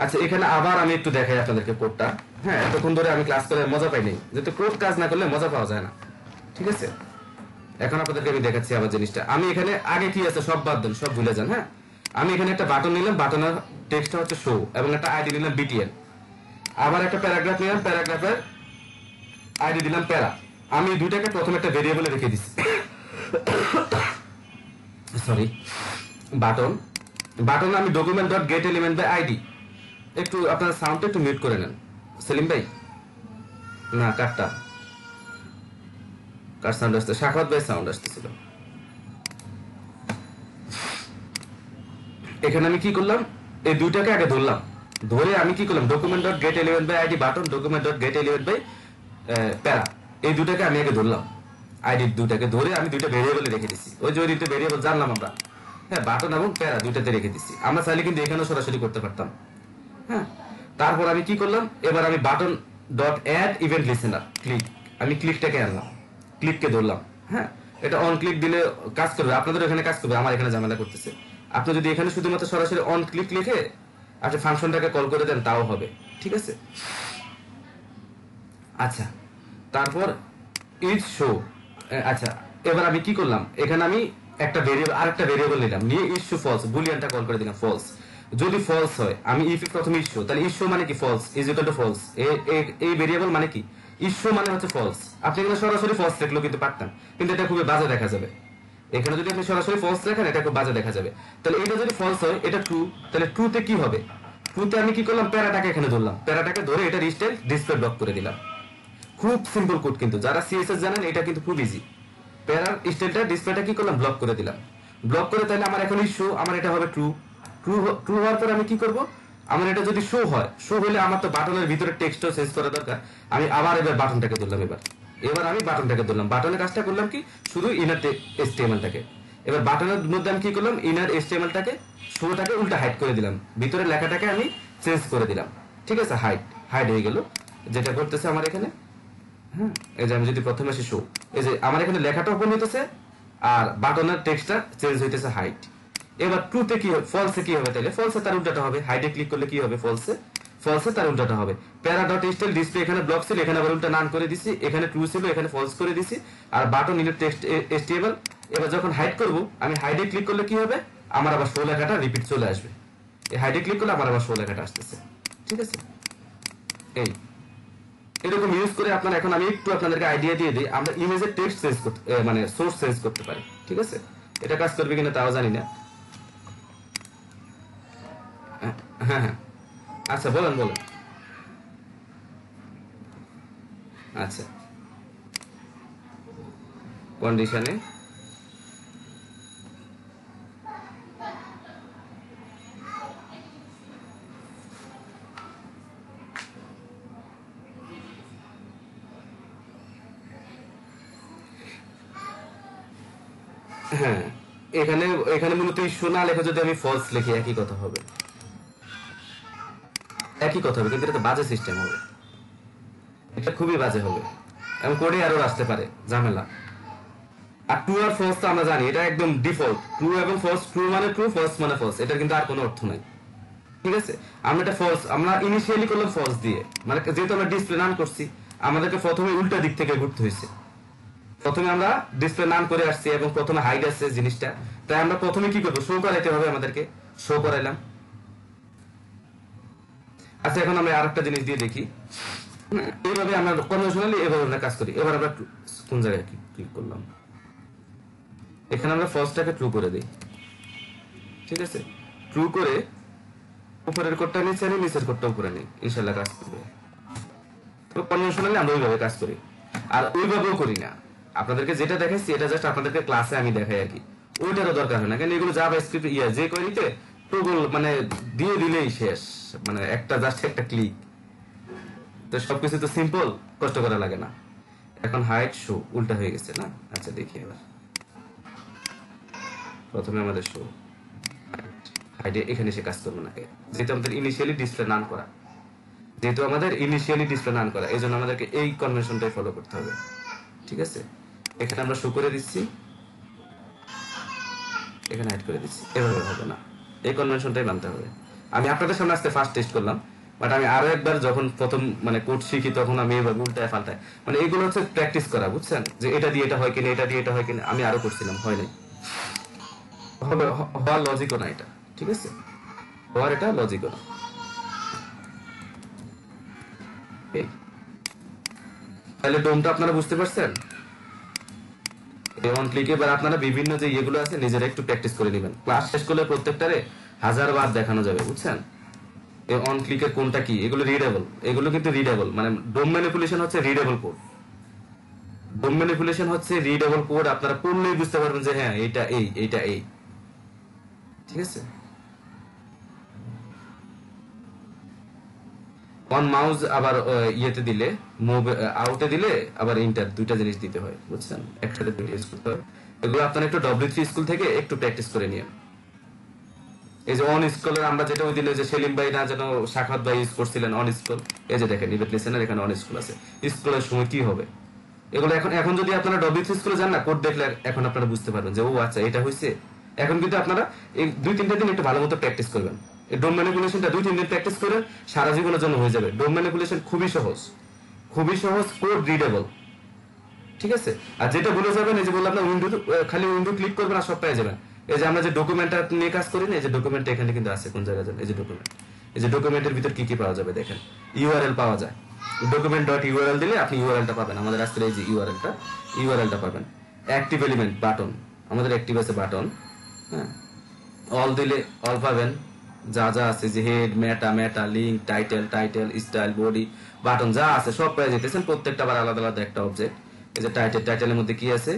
আচ্ছা, এখানে আবার আমি একটু দেখাই আপনাদেরকে কোডটা। হ্যাঁ, এতক্ষণ ধরে আমি ক্লাস করে মজা পাইনি, যেহেতু কোড কাজ না করলে মজা পাওয়া যায় না, ঠিক আছে। এখন আপনাদেরকে আমি দেখাচ্ছি আবার জিনিসটা। আমি এখানে আগে কি আছে সব বাদ দেন, সব ভুলে যান। হ্যাঁ, আমি এখানে একটা বাটন নিলাম, বাটনের টেক্সটটা হচ্ছে শো, এবং একটা আইডি নিলাম BTN। আবার একটা প্যারাগ্রাফ নিলাম, প্যারাগ্রাফের আইডি দিলাম প্যারা। আমি দুইটাকে প্রথমে একটা ভেরিয়েবলে রেখে দিচ্ছি, সরি, বাটন। বাটনে আমি document dot get element by ID. একটু আপনার সাউন্ডটা একটু মিউট করে নেন সেলিম ভাই। না, কার সাউন্ড আসছে, শাখাওয়াত ভাই সাউন্ড আসতেছিল। এখানে আমি কি করলাম, এই দুইটাকে আগে ধরলাম, ধরে আমি কি করলাম, document dot get element by ID button, document dot get element by para, এই দুটাকে আমি আগে ধরলাম। আইডি দুটাকে ধরে আমি দুইটা ভেরিয়েবলে রেখে দিচ্ছি। ওই যে দুইটা ভেরিয়েবল জানলাম আমরা, হ্যাঁ, বাটন এবং প্যারা দুইটাতে রেখে দিচ্ছি। আমরা চাইলে কিন্তু এখানেও সরাসরি করতে পারতাম। হ্যাঁ, তারপর আমি কি করলাম, এবার আমি button dot add event listener click, আমি ক্লিকটাকে আনলাম, ক্লিককে ধরলাম। হ্যাঁ, এটা অন ক্লিক দিলে কাজ করবে, আপনাদের এখানে কাজ করবে, আমার এখানে ঝামেলা করতেছে। আপনি যদি এখানে শুধুমাত্র সরাসরি অন ক্লিক লিখে আপনি ফাংশনটাকে কল করে দেন তাও হবে, ঠিক আছে। আচ্ছা, তারপর ইজ শো। আচ্ছা, এবার আমি কি করলাম, এখানে আমি একটা ভেরিয়েবল আরেকটা ভেরিয়েবল নিলাম, নিয়ে ইজ শো ফলস বুলিয়ানটা কল করে দিলাম ফলস। যদি ফলস হয় আমি ইফ প্রথমে ইজ শো, তাহলে ইজ শো মানে কি false is equal to false. এই ভেরিয়েবল মানে কি ইজ শো মানে হচ্ছে ফলস। আপনি এখানে সরাসরি ফলস লিখলেও কিন্তু পারতেন, কিন্তু এটা খুবই বাজে দেখা যাবে। এখানে যদি আপনি সরাসরি ফলস লেখেন এটা খুব বাজে দেখা যাবে। তাহলে এটা যদি ফলস হয় এটা ট্রু, তাহলে ট্রুতে কি হবে, ট্রুতে আমি কি করলাম প্যারাটাকে এখানে ধরলাম, প্যারাটাকে ধরে এটা রিস্টাইল ডিসপ্লে ব্লক করে দিলাম। খুব সিম্পল কোড, কিন্তু যারা সিএসএস জানেন এটা কিন্তু খুব ইজি। প্যারার স্টাইলটা ডিসপ্লেটা কি করলাম ব্লক করে দিলাম, ব্লক করে তাহলে আমার এখন শো, আমার এটা হবে ট্রু। ট্রু হওয়ার পর আমি কি করব, আমার এটা যদি শো হয়, শো হলে আমার তো বাটনের ভিতরে টেক্সটও চেঞ্জ করা দরকার। আমি আবার এবার বাটনটাকে ধরলাম, এবার আমি বাটনটাকে ধরলাম, বাটনের কাজটা করলাম কি শুধু ইনার এসটিএমএলটাকে। এবার বাটনের মধ্যে আমি কি করলাম ইনার এসটিএমএলটাকে শোটাকে উল্টা হাইড করে দিলাম, ভিতরে লেখাটাকে আমি চেঞ্জ করে দিলাম, ঠিক আছে। হাইড হয়ে গেল, যেটা করতেছে আমার এখানে। হ্যাঁ, এই যে আমি যদি প্রথমে আসি শো, এই যে আমার এখানে লেখাটা ওপেন হইতেছে আর বাটনের টেক্সটটা চেঞ্জ হইতেছে হাইট। এবার ট্রুতে কি হবে, ফলসে কি হবে, তাহলে ফলসে তার উল্টাটা হবে, হাইডে ক্লিক করলে কি হবে ফলসে তার উল্টাটা হবে। প্যারা ডট স্টাইল ডিসপ্লে এখানে ব্লক ছিল, এখানে আবার উল্টা নান করে দিছি, এখানে ট্রু ছিল এখানে ফলস করে দিছি। আর বাটন ইনের টেক্সট এসটিএমএল, এবার যখন হাইড করব আমি হাইডে ক্লিক করলে কি হবে, আমার আবার শো লেখাটা রিপিট চলে আসবে। এই হাইডে ক্লিক করলে আমার আবার শো লেখাটা আসতেছে, ঠিক আছে। এই এরকম ইউজ করে আপনারা, এখন আমি একটু আপনাদেরকে আইডিয়া দিয়ে দিই, আমরা ইমেজের টেক্সট চেঞ্জ করতে মানে সোর্স চেঞ্জ করতে পারি, ঠিক আছে। এটা কাজ করবে কিনা তাও জানি না। হ্যাঁ হ্যাঁ, আচ্ছা বলেন। আচ্ছা, কন্ডিশনে হ্যাঁ, এখানে এখানে মূলত ইস্যু না লেখা যদি আমি ফলস লিখি একই কথা হবে, কিন্তু এটা তো বাজে সিস্টেম হবে, এটা খুবই বাজে হবে এবং কোডে এরর আসতে পারে, ঝামেলা। আর ট্রু আর ফলস তো আমরা জানি এটা একদম ডিফল্ট, ট্রু এবং ফলস, ট্রু মানে ট্রু, ফলস মানে ফলস, এটা কিন্তু আর কোনো অর্থ নাই, ঠিক আছে। আমরা এটা ফলস আমরা ইনিশিয়ালি করলাম ফলস দিয়ে, মানে যেহেতু আমরা ডিসপ্লে নান করছি আমাদেরকে প্রথমে উল্টা দিক থেকে ঘুরতে হয়েছে। প্রথমে আমরা ডিসপ্লে নান করে আসছি এবং প্রথমে হাইড আসছে জিনিসটা, তাই আমরা প্রথমে কি করবো, শো করাইতে হবে, আমাদেরকে শো করাইলাম। আচ্ছা, এখন আমরা আরেকটা জিনিস দিয়ে দেখি, এইভাবে আমরা কনভেনশনালি এভাবে আমরা কাজ করি। এবার আমরা কোন জায়গায় ক্লিক করলাম, এখানে আমরা ফলসটাকে ট্রু করে দিই, ঠিক আছে। ট্রু করে উপরের কোডটা নিচে নিই, নিচের কোডটা উপরে নিই, ইনশাল্লাহ কাজ করবে। তো কনভেনশনালি আমরা ওইভাবে কাজ করি, আর ওইভাবেও করি না। আপনাদেরকে যেটা দেখাচ্ছি এটা জাস্ট আপনাদেরকে ক্লাসে আমি দেখাই আর কি, ওইটারও দরকার হয় না, কারণ এগুলো জাভাস্ক্রিপ্ট যে কোয়েরিতে টগল মানে দিয়ে দিলেই শেষ, মানে জাস্ট একটা ক্লিক, তো সবকিছু তো সিম্পল, কষ্ট করা লাগে না। এখন হাইট শো উল্টা হয়ে গেছে না। আচ্ছা দেখি, এবার প্রথমে আমাদের শো হাইডে এখানে সে কাজ করবে না, যেহেতু আমাদের ইনিশিয়ালি ডিসপ্লে নান করা, এই জন্য আমাদেরকে এই কনভেনশনটাই ফলো করতে হবে, ঠিক আছে। এখানে আমরা শো করে দিচ্ছি, এখানে হাইড করে দিচ্ছি, এভাবে হবে না, এই কনভেনশনটাই মানতে হবে। আমি আপনাদের সামনে আজকে ফার্স্ট টেস্ট করলাম, বাট আমি আরো একবার যখন প্রথম মানে কোড শিখি তখন আমি এভাবে উল্টায় পাল্টায়, মানে এগুলো হচ্ছে প্র্যাকটিস করা, বুঝছেন, যে এটা দিয়ে এটা হয় কিনা, এটা দিয়ে এটা হয় কিনা। আমি আরো করছিলাম, হয় নাই, হওয়ার লজিকও না এটা, ঠিক আছে, হওয়ার এটা লজিকও না। তাহলে ডোমটা আপনারা বুঝতে পারছেন। অন ক্লিক এবার আপনারা বিভিন্ন যে ইয়েগুলো আছে নিজেরা একটু প্র্যাকটিস করে নেবেন, ক্লাস শেষ করলে প্রত্যেকটারে 1000 বার দেখানো যাবে, বুঝছেন। এই অন ক্লিকের কোনটা কি, এগুলো রিডেবল, এগুলো কিন্তু রিডেবল, মানে ডোম ম্যানিপুলেশন হচ্ছে রিডেবল কোড, আপনারা পড়লেই বুঝতে পারবেন যে হ্যাঁ এইটা এই, ঠিক আছে। অন মাউস আবার ইয়েতে দিলে, মুভ আউটে দিলে আবার ইন্টার, দুইটা জিনিস দিতে হয়, বুঝছেন, একসাথে দুইটা ইউজ করতে হয়। এগুলো আপনারা একটু W3 স্কুল থেকে একটু প্র্যাকটিস করে নিয়ে। এই যে অন স্কুলের আমরা যেটা ওই দিনে যে সেলিম ভাই না যেন সাখাত ভাই ইউজ করছিলেন অন স্কুল, এই যে দেখেন ইভেন্ট লিসেনার এখানে অন স্কুল আছে, স্কুলের সময় কি হবে, এগুলো এখন এখন যদি আপনারা W3 স্কুলে যান না, কোড দেখলে এখন আপনারা বুঝতে পারবেন যে ও আচ্ছা এটা হয়েছে। এখন কিন্তু আপনারা এই 2-3 দিন একটু ভালো মতো প্র্যাকটিস করবেন। এই ডোম ম্যানিপুলেশনটা 2-3 দিন প্র্যাকটিস করে সারা জীবনের জন্য হয়ে যাবে। ডোম ম্যানিপুলেশন খুবই সহজ, কোড রিডেবল, ঠিক আছে। আর যেটা বলে যাবেন, এই যে বললাম না, খালি উইন্ডো ক্লিক করবেন আর সব পেয়ে যাবেন। এই যে আমরা যে ডকুমেন্টটা নিয়ে কাজ করি না, এই যে ডকুমেন্ট এখানে কিন্তু আছে কোন জায়গায় জানেন, এই যে ডকুমেন্ট, এই যে ডকুমেন্টের ভিতর কি কি পাওয়া যাবে দেখেন, ইউআরএল পাওয়া যায়। document.url দিলে আপনি ইউআরএলটা পাবেন, আমাদের আজকের এই যে ইউআরএলটা পাবেন। অ্যাক্টিভ এলিমেন্ট বাটন, আমাদের অ্যাক্টিভ আছে বাটন, হ্যাঁ। অল দিলে অল পাবেন, যা যা আছে যে head, meta, link, title, style, body, button যা আছে সব পেয়ে যেতেছেন। প্রত্যেকটা আবার আলাদা আলাদা একটা অবজেক্ট। এই যে টাইটেলের মধ্যে কি আছে,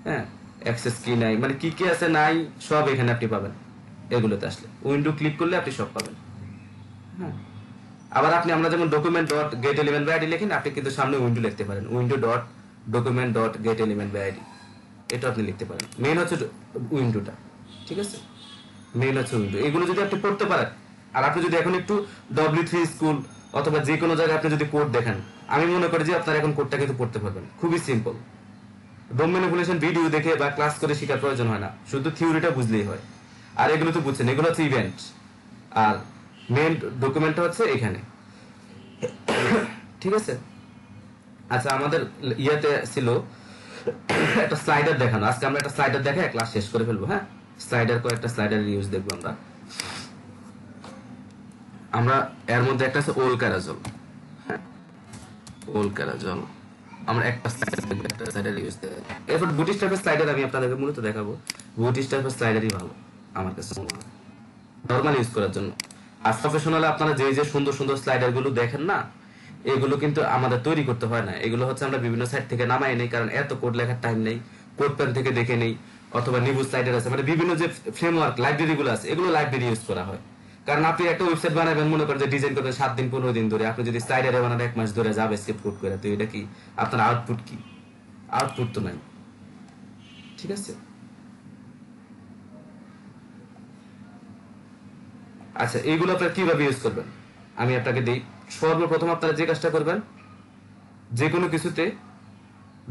হ্যাঁ, অ্যাক্সেস কি নাই, মানে কি কি আছে নাই সব এখানে আপনি পাবেন। এগুলোতে আসলে উইন্ডো ক্লিক করলে আপনি সব পাবেন, হ্যাঁ। আবার আমরা যেমন document.getElementById লিখেন, আপনি কিন্তু সামনে উইন্ডো লিখতে পারেন, window.document.getElementById, এটা আপনি লিখতে পারেন। মেইন হচ্ছে উইন্ডোটা, ঠিক আছে, মেইন হচ্ছে উইন্ডো। এগুলো যদি আপনি পড়তে পারেন, আর আপনি যদি এখন একটু W3 স্কুল অথবা যে কোনো জায়গায় আপনি যদি কোড দেখেন, আমি মনে করি যে আপনারা এখন কোডটা কিন্তু পড়তে পারবেন, খুবই সিম্পল। ডোম ম্যানিপুলেশন ভিডিও দেখে বা ক্লাস করে শেখার প্রয়োজন হয় না, শুধু থিওরিটা বুঝলেই হয়। আর এগুলো তো বুঝছেন, এগুলো হচ্ছে ইভেন্ট, আর মেইন ডকুমেন্টটা হচ্ছে এখানে, ঠিক আছে। আচ্ছা, আমাদের ইয়াতে ছিল একটা স্লাইডার দেখানো, আজকে আমরা একটা স্লাইডার দেখে ক্লাস শেষ করে ফেলবো, হ্যাঁ। কয়েকটা স্লাইডার ইউজ দেখবো আমরা এর মধ্যে একটা আছে ওল ক্যারাজল, হ্যাঁ, আমরা একটা স্লাইডার ইউজ দেব। এরপর বুটস্ট্র্যাপের স্লাইডার আমি আপনাদেরকে মূলত দেখাবো। বুটস্ট্র্যাপের স্লাইডারই ভালো আমার কাছে মনে হয় নরমাল ইউজ করার জন্য। আর প্রফেশনালে আপনারা যে সুন্দর সুন্দর স্লাইডার গুলো দেখেন না, এগুলো কিন্তু আমাদের তৈরি করতে হয় না, এগুলো হচ্ছে আমরা বিভিন্ন সাইট থেকে নামাই নেই, কারণ এত কোড লেখার টাইম নেই। কোড প্যান থেকে দেখে নেই, অথবা নিবু স্লাইডার আছে, মানে বিভিন্ন যে ফ্রেমওয়ার্ক লাইব্রেরি গুলো আছে, এগুলো লাইব্রেরি ইউজ করা হয়। কারণ আপনি একটা ওয়েবসাইট বানাবেন, মনে করেন যে ডিজাইন করবেন 7 দিন 15 দিন ধরে, আপনি যদি স্লাইডারে বানান 1 মাস ধরে জাভাস্ক্রিপ্ট কোড করে, তো এটা কি আপনার আউটপুট কি? আউটপুট তো নাই, ঠিক আছে। আচ্ছা, এইগুলো আপনারা কিভাবে ইউজ করবেন আমি আপনাকে দিই। সর্বপ্রথম আপনারা যে কাজটা করবেন, যে কোনো কিছুতে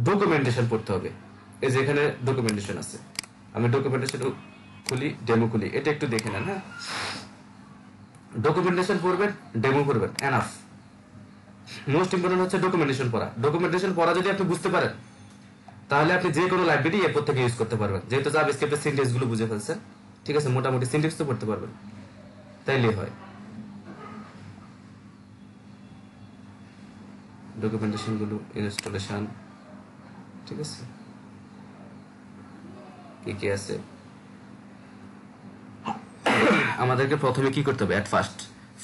ডকুমেন্টেশন পড়তে হবে। এই যে এখানে ডকুমেন্টেশন আছে, আমি ডকুমেন্টেশন খুলি, ডেমো খুলি, এটা একটু দেখে নেন, হ্যাঁ। ডকুমেন্টেশন পড়বেন, ডেমো করবেন, এনাফ। মোস্ট ইম্পর্টেন্ট হচ্ছে ডকুমেন্টেশন পড়া। ডকুমেন্টেশন পড়া যদি আপনি বুঝতে পারেন, তাহলে আপনি যে কোনো লাইব্রেরি এরপর থেকে ইউজ করতে পারবেন। যেহেতু জাভাস্ক্রিপ্টের সিনট্যাক্স গুলো বুঝে ফেলছেন, ঠিক আছে, মোটামুটি সিনট্যাক্স তো পড়তে পারবেন, তাইলে হয়। ডকুমেন্টেশন গুলো, ইনস্টলেশন, ঠিক আছে, কি কি আছে। আমাদেরকে প্রথমে কি করতে হবে, at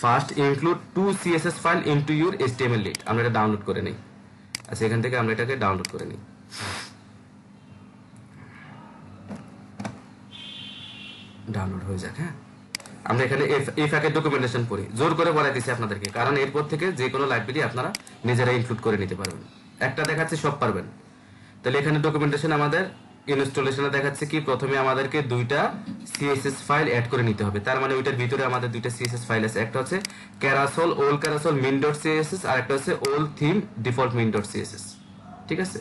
first include 2 CSS file into your HTML lead. আমরা এটা ডাউনলোড করে নেই। আচ্ছা, এখান থেকে আমরা এটাকে ডাউনলোড করে নিই। ডাউনলোড হয়ে যাক, হ্যাঁ। আমরা এখানে এই ফ্যাকের ডকুমেন্টেশন পড়ি, জোর করে বলাই দিচ্ছি আপনাদেরকে, কারণ এরপর থেকে যে কোনো লাইব্রেরি আপনারা নিজেরা ইনক্লুড করে নিতে পারবেন। একটা দেখাচ্ছে সব পারবেন। তাহলে এখানে ডকুমেন্টেশন আমাদের ইনস্টলেশনে দেখাচ্ছে কি, প্রথমে আমাদেরকে 2টা CSS ফাইল অ্যাড করে নিতে হবে। তার মানে ওইটার ভিতরে আমাদের 2টা CSS ফাইল আছে, একটা হচ্ছে ক্যারাসল ওল ক্যারাসল min.css, আর একটা হচ্ছে ওল থিম ডিফল্ট min.css, ঠিক আছে।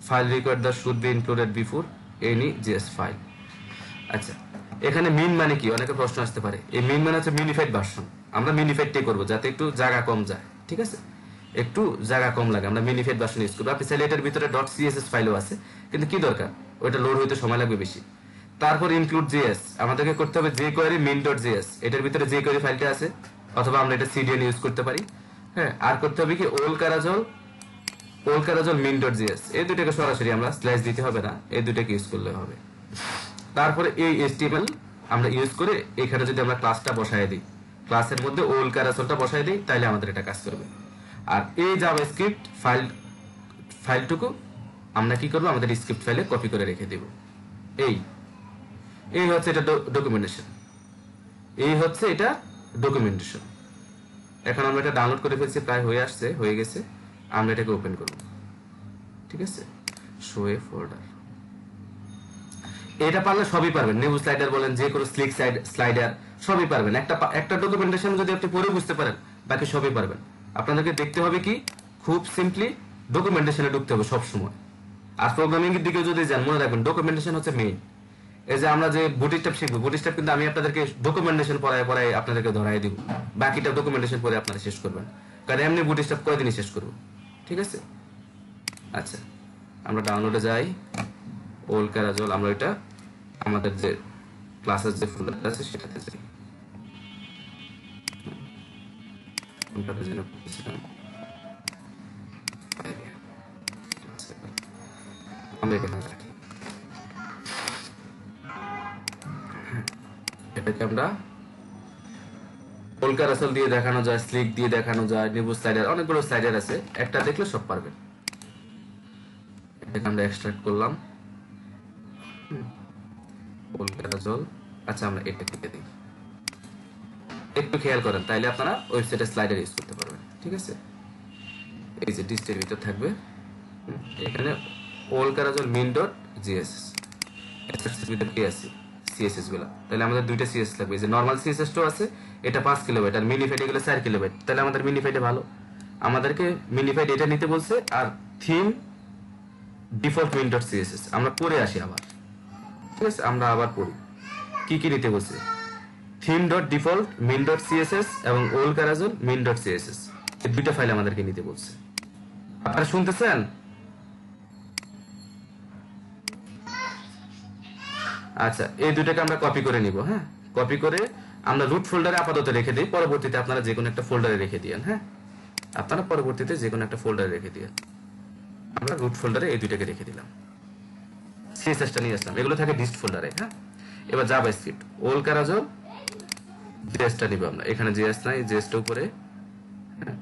File required the should be included before any JS file. আচ্ছা, এখানে মিন মানে কি, অনেকে প্রশ্ন আসতে পারে। এই মিন মানে হচ্ছে মিনিফাইড ভার্সন। আমরা মিনিফাইডটাই করব যাতে একটু জায়গা কম যায়, ঠিক আছে, একটু জায়গা কম লাগে, আমরা মিনিফাইড ভার্সন ইউজ করব। আপনি চাইলে এটার ভিতরে .css ফাইলও আছে, কিন্তু কি দরকার, ওইটা লোড হইতে সময় লাগবে বেশি। তারপর ইনক্লুড JS, আমাদেরকে করতে হবে jQuery min.js, এটার ভিতরে jQuery ফাইলটা আছে, অথবা আমরা এটা CDN ইউজ করতে পারি, হ্যাঁ। আর করতে হবে কি ওল ক্যারাজল min.js, এই দুটোকে সরাসরি আমরা স্ল্যাশ দিতে হবে না, এই দুটোকে ইউজ করলে হবে। তারপরে এই HTML আমরা ইউজ করে এখানে যদি আমরা ক্লাসটা বসায় দিই, ক্লাসের মধ্যে ওল ক্যারাসলটা বসায় দিই, তাহলে আমাদের এটা কাজ করবে। আর এই জাভাস্ক্রিপ্ট ফাইলটুকু আমরা কি করব, আমাদের স্ক্রিপ্ট ফাইলে কপি করে রেখে দেব। এই হচ্ছে এটা ডকুমেন্টেশন, এখন আমরা এটা ডাউনলোড করে ফেলছি, প্রায় হয়ে গেছে। আমরা এটাকে ওপেন করব, ঠিক আছে, শো এ ফোল্ডার। এটা পারলে সবই পারবেন, নিউ স্লাইডার বলেন, যে কোনো স্লিক স্লাইডার সবই পারবেন। একটা ডকুমেন্টেশন যদি আপনি পড়ে বুঝতে পারেন, বাকি সবই পারবেন। আপনাদেরকে দেখতে হবে কি, খুব সিম্পলি ডকুমেন্টেশনে ঢুকতে হবে সব সময়। আর প্রোগ্রামিং এর দিকে যদি যান, মনে রাখবেন ডকুমেন্টেশন হচ্ছে মেইন। এই যে আমরা যে বুটস্ট্র্যাপ শিখবো, বুটস্ট্র্যাপ কিন্তু আমি আপনাদেরকে ডকুমেন্টেশন পড়ায় আপনাদেরকে ধরাই দিব, বাকিটা ডকুমেন্টেশন পরে আপনারা শেষ করবেন, কারণ এমনি বুটস্ট্র্যাপ কয়দিনই শেষ করবো, ঠিক আছে? আচ্ছা, আমরা ডাউনলোডে যাই, ওল ক্যারাজল, আমরা এটা আমাদের যে ক্লাসের যে ফোল্ডার আছে সেটাতে যাই। কোনটাতে যেন করতেছিলাম, আমরা এখানে রাখি। এটাকে আমরা ওল ক্যারাজল দিয়ে দেখানো যায়, স্লিক দিয়ে দেখানো যায়, নিবু স্লাইডার, অনেকগুলো স্লাইডার আছে, একটা দেখলে সব পারবেন। এটাকে আমরা এক্সট্রাক্ট করলাম, ওল ক্যারাজল। আচ্ছা, আমরা এটা কেটে দিই, একটু খেয়াল করেন, তাইলে আপনারা ওয়েবসাইটে স্লাইডার ইউজ করতে পারবেন, ঠিক আছে? এই যে ডিসপ্লের ভিতর থাকবে, এখানে ওল ক্যারাজল মিন ডট জিএসএস, এর ভিতর কি আছে সিএসএস গুলা, তাহলে আমাদের দুইটা সিএসএস লাগবে। এই যে নরমাল সিএসএস টো আছে, এটা 5 কিলোবাইট, আর মিনিফাইড এগুলো 4 কিলোবাইট, তাহলে আমাদের মিনিফাইডে ভালো, আমাদেরকে মিনিফাইড এটা নিতে বলছে। আর theme default min dot CSS আমরা পড়ে আসি আবার, ঠিক আছে? আমরা আবার পড়ি কি কি নিতে বলছে, theme dot default min dot CSS এবং ওল ক্যারাজল মিন ডট সিএসএস, এই দুইটা ফাইল আমাদেরকে নিতে বলছে। আপনারা শুনতেছেন? আচ্ছা, এই দুইটাকে আমরা কপি করে নিব। হ্যাঁ, কপি করে আমরা রুট ফোল্ডারে আপাতত রেখে দিই, পরবর্তীতে আপনারা যে কোনো একটা ফোল্ডারে রেখে দিয়েন। হ্যাঁ, আপনারা পরবর্তীতে যে কোনো একটা ফোল্ডারে রেখে দিয়েন। আমরা রুট ফোল্ডারে এই দুইটাকে রেখে দিলাম, সিএসএসটা নিয়ে আসলাম, এগুলো থাকে ডিস্ট ফোল্ডারে। হ্যাঁ, এবার জাভাস্ক্রিপ্ট ওল ক্যারাজল জেএসটা নিব আমরা, এখানে জেএস নাই, জেএসটা উপরে। হ্যাঁ,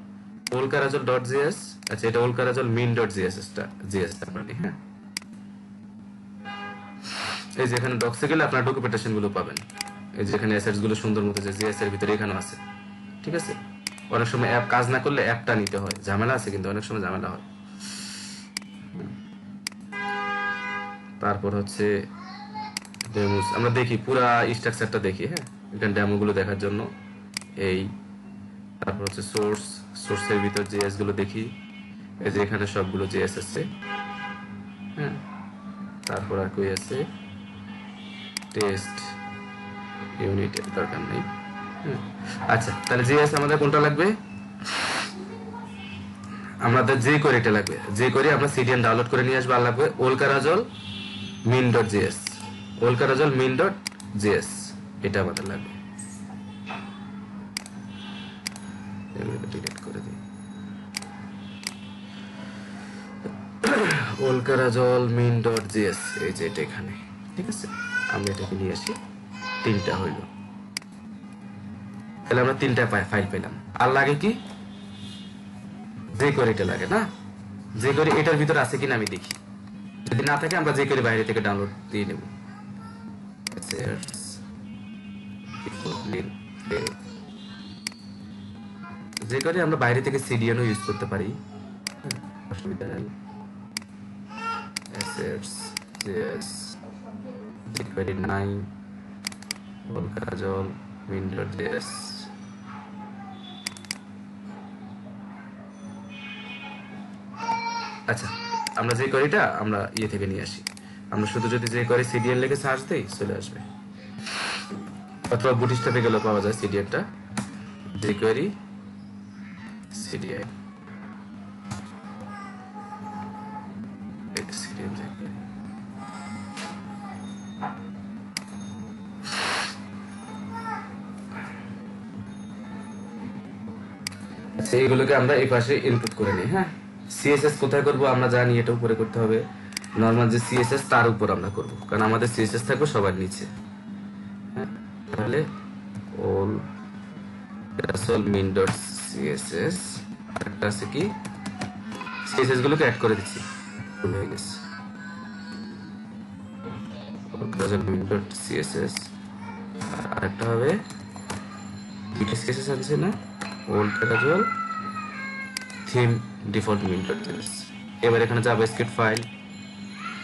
ওল ক্যারাজল ডট জেএস, আচ্ছা এটা ওল ক্যারাজল মিন ডট জেএসটা আমরা নিই। হ্যাঁ, এই যে এখানে ডক্সে গেলে আপনারা ডকুমেন্টেশন গুলো পাবেন, এই যে এখানে অ্যাসেটস গুলো সুন্দর মতো যে জেএস এর ভিতরে এখানে আছে, ঠিক আছে? অনেক সময় অ্যাপ কাজ না করলে অ্যাপটা নিতে হয়, ঝামেলা আছে, কিন্তু অনেক সময় ঝামেলা হয়। তারপর হচ্ছে ডেমোস, আমরা দেখি পুরা স্ট্রাকচারটা দেখি। হ্যাঁ, এখানে ডেমো গুলো দেখার জন্য এই, তারপর হচ্ছে সোর্সের ভিতর জেএস গুলো দেখি, এই যে এখানে সবগুলো জেএস আছে। হ্যাঁ, তারপর আর কই আছে, টেস্ট ইউনিটের দরকার নেই। আচ্ছা, তাহলে জেএস আমাদের কোনটা লাগবে? আমাদের যে কোয়েরিটা লাগবে, যে কোয়েরি আমরা সিডিএন ডাউনলোড করে নিয়ে আসবো, আর লাগবে ওল ক্যারাজল মিন ডট জেএস, ওল ক্যারাজল মিন ডট জেএস, এটা আমাদের লাগবে। এগুলোকে ডিলিট করে দিই, ওল ক্যারাজল মিন ডট জেএস, এই যে এটা এখানে, ঠিক আছে? আমরা এটাকে নিয়ে আসি, তিনটা হইল, তাহলে আমরা তিনটা ফাইল পেলাম। আর লাগে কি, যে কোয়েরিটা লাগে না, যে কোয়েরি এটার ভিতর আছে কিনা আমি দেখি, যদি না থাকে আমরা যে কোয়েরি বাইরে থেকে ডাউনলোড দিয়ে নেব। যে কোয়েরি আমরা বাইরে থেকে সিডিএনও ইউজ করতে পারি, অসুবিধা নেই। assets js jQuery 9 ওল ক্যারাজল মিন ডট জেএস। আচ্ছা, আমরা যে কোয়েরিটা আমরা ইয়ে থেকে নিয়ে আসি, আমরা শুধু যদি যে কোয়েরি সিডিএন লিখে সার্চ দেই চলে আসবে, অথবা বুটস্ট্র্যাপে গেলে পাওয়া যায় সিডিএনটা, যে কোয়েরি সিডিএন, সেইগুলোকে আমরা এই পাশে ইনপুট করে নিই। হ্যাঁ, সিএসএস কোথায় করব আমরা জানি, এটা উপরে করতে হবে, নরমাল যে সিএসএস তার উপর আমরা করব, কারণ আমাদের সিএসএস থাকবে সবার নিচে। হ্যাঁ, তাহলে ওল ক্যারাজল মিন ডট সিএসএস, আরেকটা আছে কি, সিএসএস গুলোকে অ্যাড করে দিচ্ছি, ভুল হয়ে গেছে, ওল ক্যারাজল মিন ডট সিএসএস, আর আরেকটা হবে দুইটা সিএসএস আছে না, owl carousel theme default min dot JS. এবার এখানে জাভাস্ক্রিপ্ট ফাইল,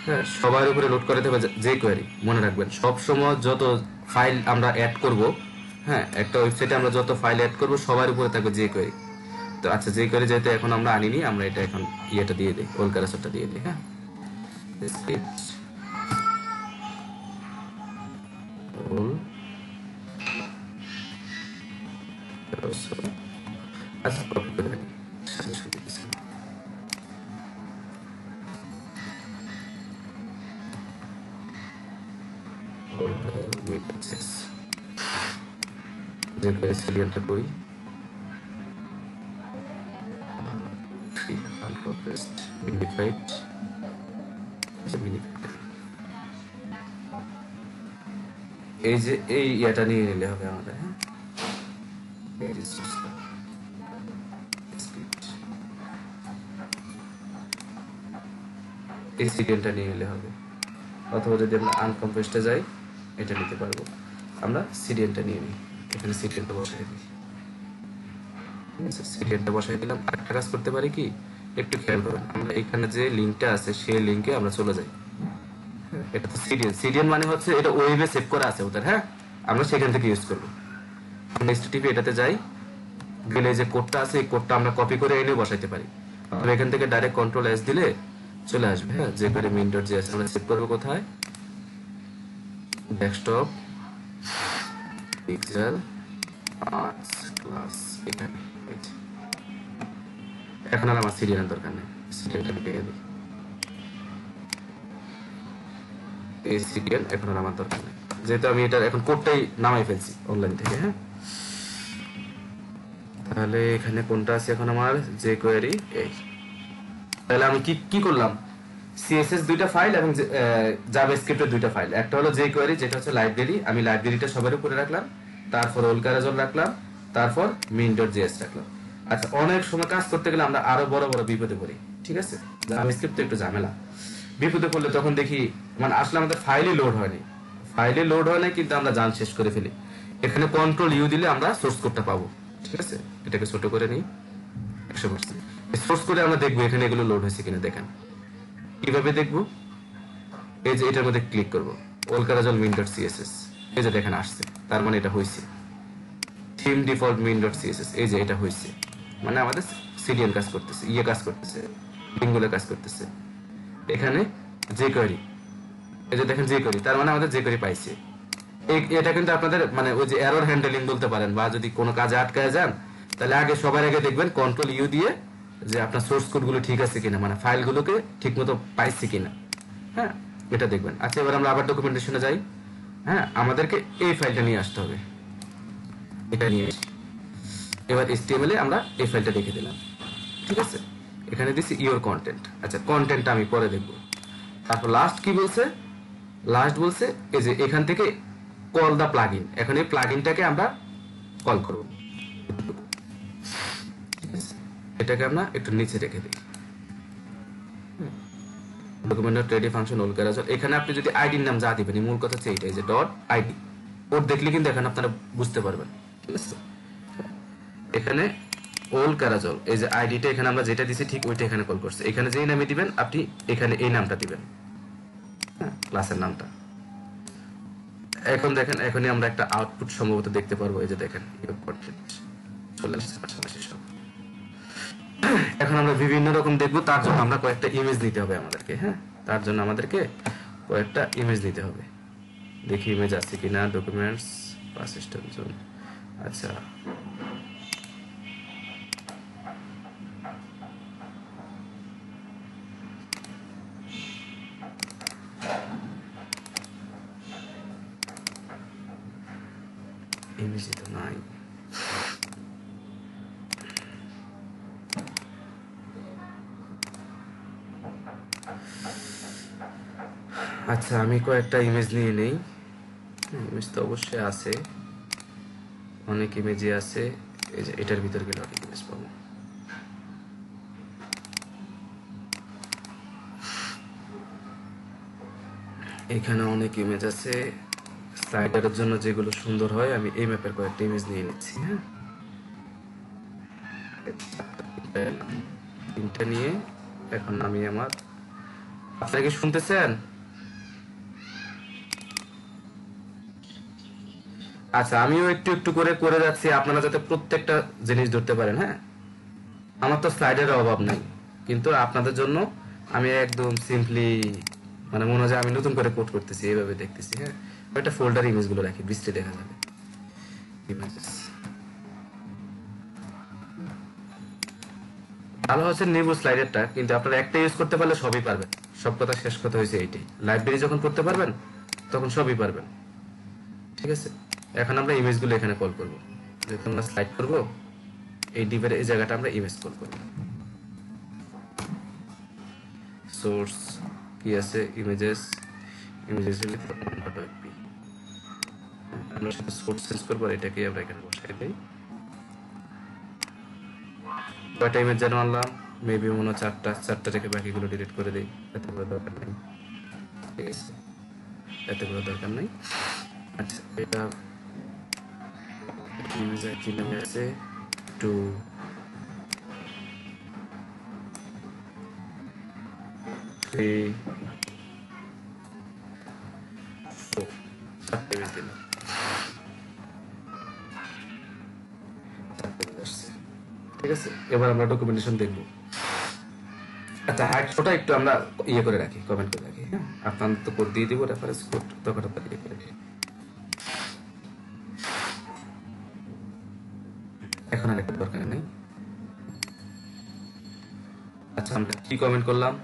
হ্যাঁ, সবার উপরে লোড করে দেবে যে কোয়েরি। মনে রাখবেন সব সময় যত ফাইল আমরা অ্যাড করব, হ্যাঁ, একটা ওয়েবসাইটে আমরা যত ফাইল অ্যাড করব সবার উপরে থাকবে যে কোয়েরি। তো আচ্ছা যে করে যেহেতু এখন আমরা আনিনি, আমরা এটা এখন ইয়েটা দিয়ে দিই, ওল কারাসরটা দিয়ে দিই। হ্যাঁ, স্ক্রিপ্ট ওল কারাসর। আচ্ছা কপি করে রাখি, সাথে সাথে দিচ্ছি। যে করে সিরিয়ালটা করি, মিনিফাইড এই যে এই ইয়াটা নিয়ে নিলে হবে আমাদের। হ্যাঁ, এই সিরিয়ালটা নিয়ে নিলে হবে, অথবা যদি আমরা আনকম্পোস্টে যাই এটা নিতে পারবো। আমরা সিরিয়ালটা নিয়ে নিই, এখানে সিরিয়ালটা বসাই দিই। সিরিয়ালটা বসাই দিলাম। আরেকটা কাজ করতে পারি কি, একটু খেয়াল করুন, আমরা এখানে যে লিঙ্কটা আছে সেই লিঙ্কে আমরা চলে যাই। এটা তো সিরিয়াল, সিরিয়াল মানে হচ্ছে এটা ওয়েবে সেভ করা আছে ওদের। হ্যাঁ, আমরা সেখান থেকে ইউজ করবো। আমরা HTTP এটাতে যাই, গেলে যে কোডটা আছে এই কোডটা আমরা কপি করে এনে বসাইতে পারি। আমরা এখান থেকে ডাইরেক্ট কন্ট্রোল S দিলে চলে আসবে। হ্যাঁ, যে করে min.js আমরা সেভ করবো কোথায়, ডেস্কটপ পিক্সেল আর্টস ক্লাস এখানে। এখন আর আমার সিরিয়ালের দরকার নেই, সিরিয়ালটা কেটে দিই। এই সিরিয়াল এখন আর আমার দরকার নেই, যেহেতু আমি এটা এখন কোডটাই নামাই ফেলছি অনলাইন থেকে। হ্যাঁ, তাহলে এখানে কোনটা আছে এখন আমার jQuery এই। তাহলে আমি কি কি করলাম, CSS দুইটা ফাইল এবং জাভাস্ক্রিপ্টের দুইটা ফাইল। একটা হলো jQuery যেটা হচ্ছে লাইব্রেরি, আমি লাইব্রেরিটা সবার উপরে রাখলাম, তারপর ওল কারাজল রাখলাম, তারপর min.js রাখলাম। আচ্ছা, অনেক সময় কাজ করতে গেলে আমরা আরো বড় বড় বিপদে পড়ি। ঠিক আছে, জাভাস্ক্রিপ্ট তো একটু ঝামেলা, বিপদে পড়লে তখন দেখি মানে আসলে আমাদের ফাইলে লোড হয়নি, ফাইলে লোড হয় না কিন্তু আমরা জান শেষ করে ফেলি। এখানে কন্ট্রোল ইউ দিলে আমরা সোর্স কোডটা পাবো। ঠিক আছে, এটাকে ছোট করে নিই 100%। সোর্স কোডে আমরা দেখবো এখানে এগুলো লোড হয়েছে কিনা। দেখেন কিভাবে দেখবো, এই যে এটার মধ্যে ক্লিক করবো, ওল কারাজল min.css, এই যে দেখেন আসছে, তার মানে এটা হয়েছে। থিম ডিফল্ট min.css, এই যে এটা হয়েছে, মানে আমাদের সিরিয়াল কাজ করতেছে, ইয়ে কাজ করতেছে, লিঙ্কগুলো কাজ করতেছে। এখানে jQuery, এই যে দেখেন jQuery, তার মানে আমাদের jQuery পাইছে। এটা কিন্তু আপনাদের মানে ওই যে এরর হ্যান্ডেলিং বলতে পারেন, বা যদি কোনো কাজে আটকায় যান তাহলে আগে সবার আগে দেখবেন কন্ট্রোল ইউ দিয়ে যে আপনার সোর্স কোড গুলো ঠিক আছে কিনা, মানে ফাইলগুলোকে ঠিক মতো পাইছে কিনা। হ্যাঁ, এটা দেখবেন। আচ্ছা, এবার আমরা আবার ডকুমেন্টেশনে যাই। হ্যাঁ, আমাদেরকে এই ফাইলটা নিয়ে আসতে হবে, এটা নিয়ে এবার HTML এ আমরা এই ফাইলটা রেখে দিলাম। ঠিক আছে, এখানে দিছি ইওর কন্টেন্ট। আচ্ছা, কন্টেন্টটা আমি পরে দেখবো। তারপর লাস্ট কি বলছে, লাস্ট বলছে এই যে এখান থেকে কল দা প্লাগইন, এখন এই প্লাগইনটাকে আমরা কল করব। এটাকে আমরা একটু নিচে রেখে দিই। ডকুমেন্ট রেডি ফাংশন ওল কারাজল, এখানে আপনি যদি আইডির নাম যা দিবেন, মূল কথা হচ্ছে এইটাই যে ডট আইডি। ওর দেখলে কিন্তু এখানে আপনারা বুঝতে পারবেন। ঠিক আছে, এখানে ওল কারাজল, এই যে আইডিটা এখানে আমরা যেটা দিছি ঠিক ওইটা এখানে কল করছে। এখানে যেই নামে দিবেন আপনি এখানে এই নামটা দিবেন, হ্যাঁ, ক্লাসের নামটা। এখন দেখেন এখনই আমরা একটা আউটপুট সম্ভবত দেখতে পারবো। এই যে দেখেন চলে আসছে পাশাপাশি সব। এখন আমরা বিভিন্ন রকম দেখবো, তার জন্য আমরা কয়েকটা ইমেজ নিতে হবে আমাদেরকে। হ্যাঁ, তার জন্য আমাদেরকে কয়েকটা ইমেজ নিতে হবে। দেখি ইমেজ আছে কিনা, ডকুমেন্টস পারসিস্টেন্ট জোন। আচ্ছা, ইমেজ তো নাই। আচ্ছা, আমি কয়েকটা ইমেজ নিয়ে নেই। ইমেজ তো অবশ্যই আছে, অনেক ইমেজই আছে। এই যে এটার ভিতর গেলে অনেক ইমেজ পাবো। এখানে অনেক ইমেজ আছে। স্লাইডারের জন্য যেগুলো সুন্দর হয় আমি এই ম্যাপের কয়েকটা ইমেজ নিয়ে নিচ্ছি। হ্যাঁ, তিনটা নিয়ে এখন আমি আমার, আপনারা কি শুনতেছেন? আচ্ছা, আমিও একটু একটু করে করে যাচ্ছি, আপনারা যাতে প্রত্যেকটা জিনিস ধরতে পারেন। হ্যাঁ, আমার তো স্লাইডের অভাব নাই, কিন্তু আপনাদের জন্য আমি একদম সিম্পলি মানে মনে হয় যে আমি নতুন করে কোড করতেছি, এইভাবে দেখতেছি। হ্যাঁ, একটা ফোল্ডার ইমেজগুলো রাখি, বৃষ্টি দেখা যাবে। ইমেজেস ভালো হচ্ছে নেব স্লাইডারটা, কিন্তু আপনারা একটা ইউজ করতে পারলে সবই পারবেন। সব কথা শেষ কথা হয়েছে এইটাই, লাইব্রেরি যখন করতে পারবেন তখন সবই পারবেন। ঠিক আছে, এখন আমরা ইমেজগুলো এখানে কল করব। যেহেতু আমরা স্লাইড করব, এই ডিভের এই জায়গাটা আমরা ইমেজ কল করব। সোর্স কি আছে, ইমেজেস, ইমেজেস আমরা সেটা সোর্স চেঞ্জ করবো, এটাকে আমরা এখানে বসাই দিই। কয়টা ইমেজ যেন আনলাম, মেবি মনে হয় চারটা থেকে বাকিগুলো ডিলিট করে দিই, এতগুলো দরকার নেই। ঠিক আছে, এতগুলো দরকার নেই। আচ্ছা, এটা ইমেজ কি নামে আছে, টু থ্রি ফোর, চারটা ইমেজ দিলাম। ঠিক আছে, এবার আমরা ডকুমেন্টেশন দেখব। আচ্ছা, হাইটটা একটু আমরা ইয়ে করে রাখি, কমেন্ট করে রাখি। হ্যাঁ, আপনাদের তো কোড দিয়ে দিব, রেফারেন্স কোড, তখন আপনারা ইয়ে করে দিন। এখন আর একটা দরকার নেই। আচ্ছা, আমরা কি কমেন্ট করলাম,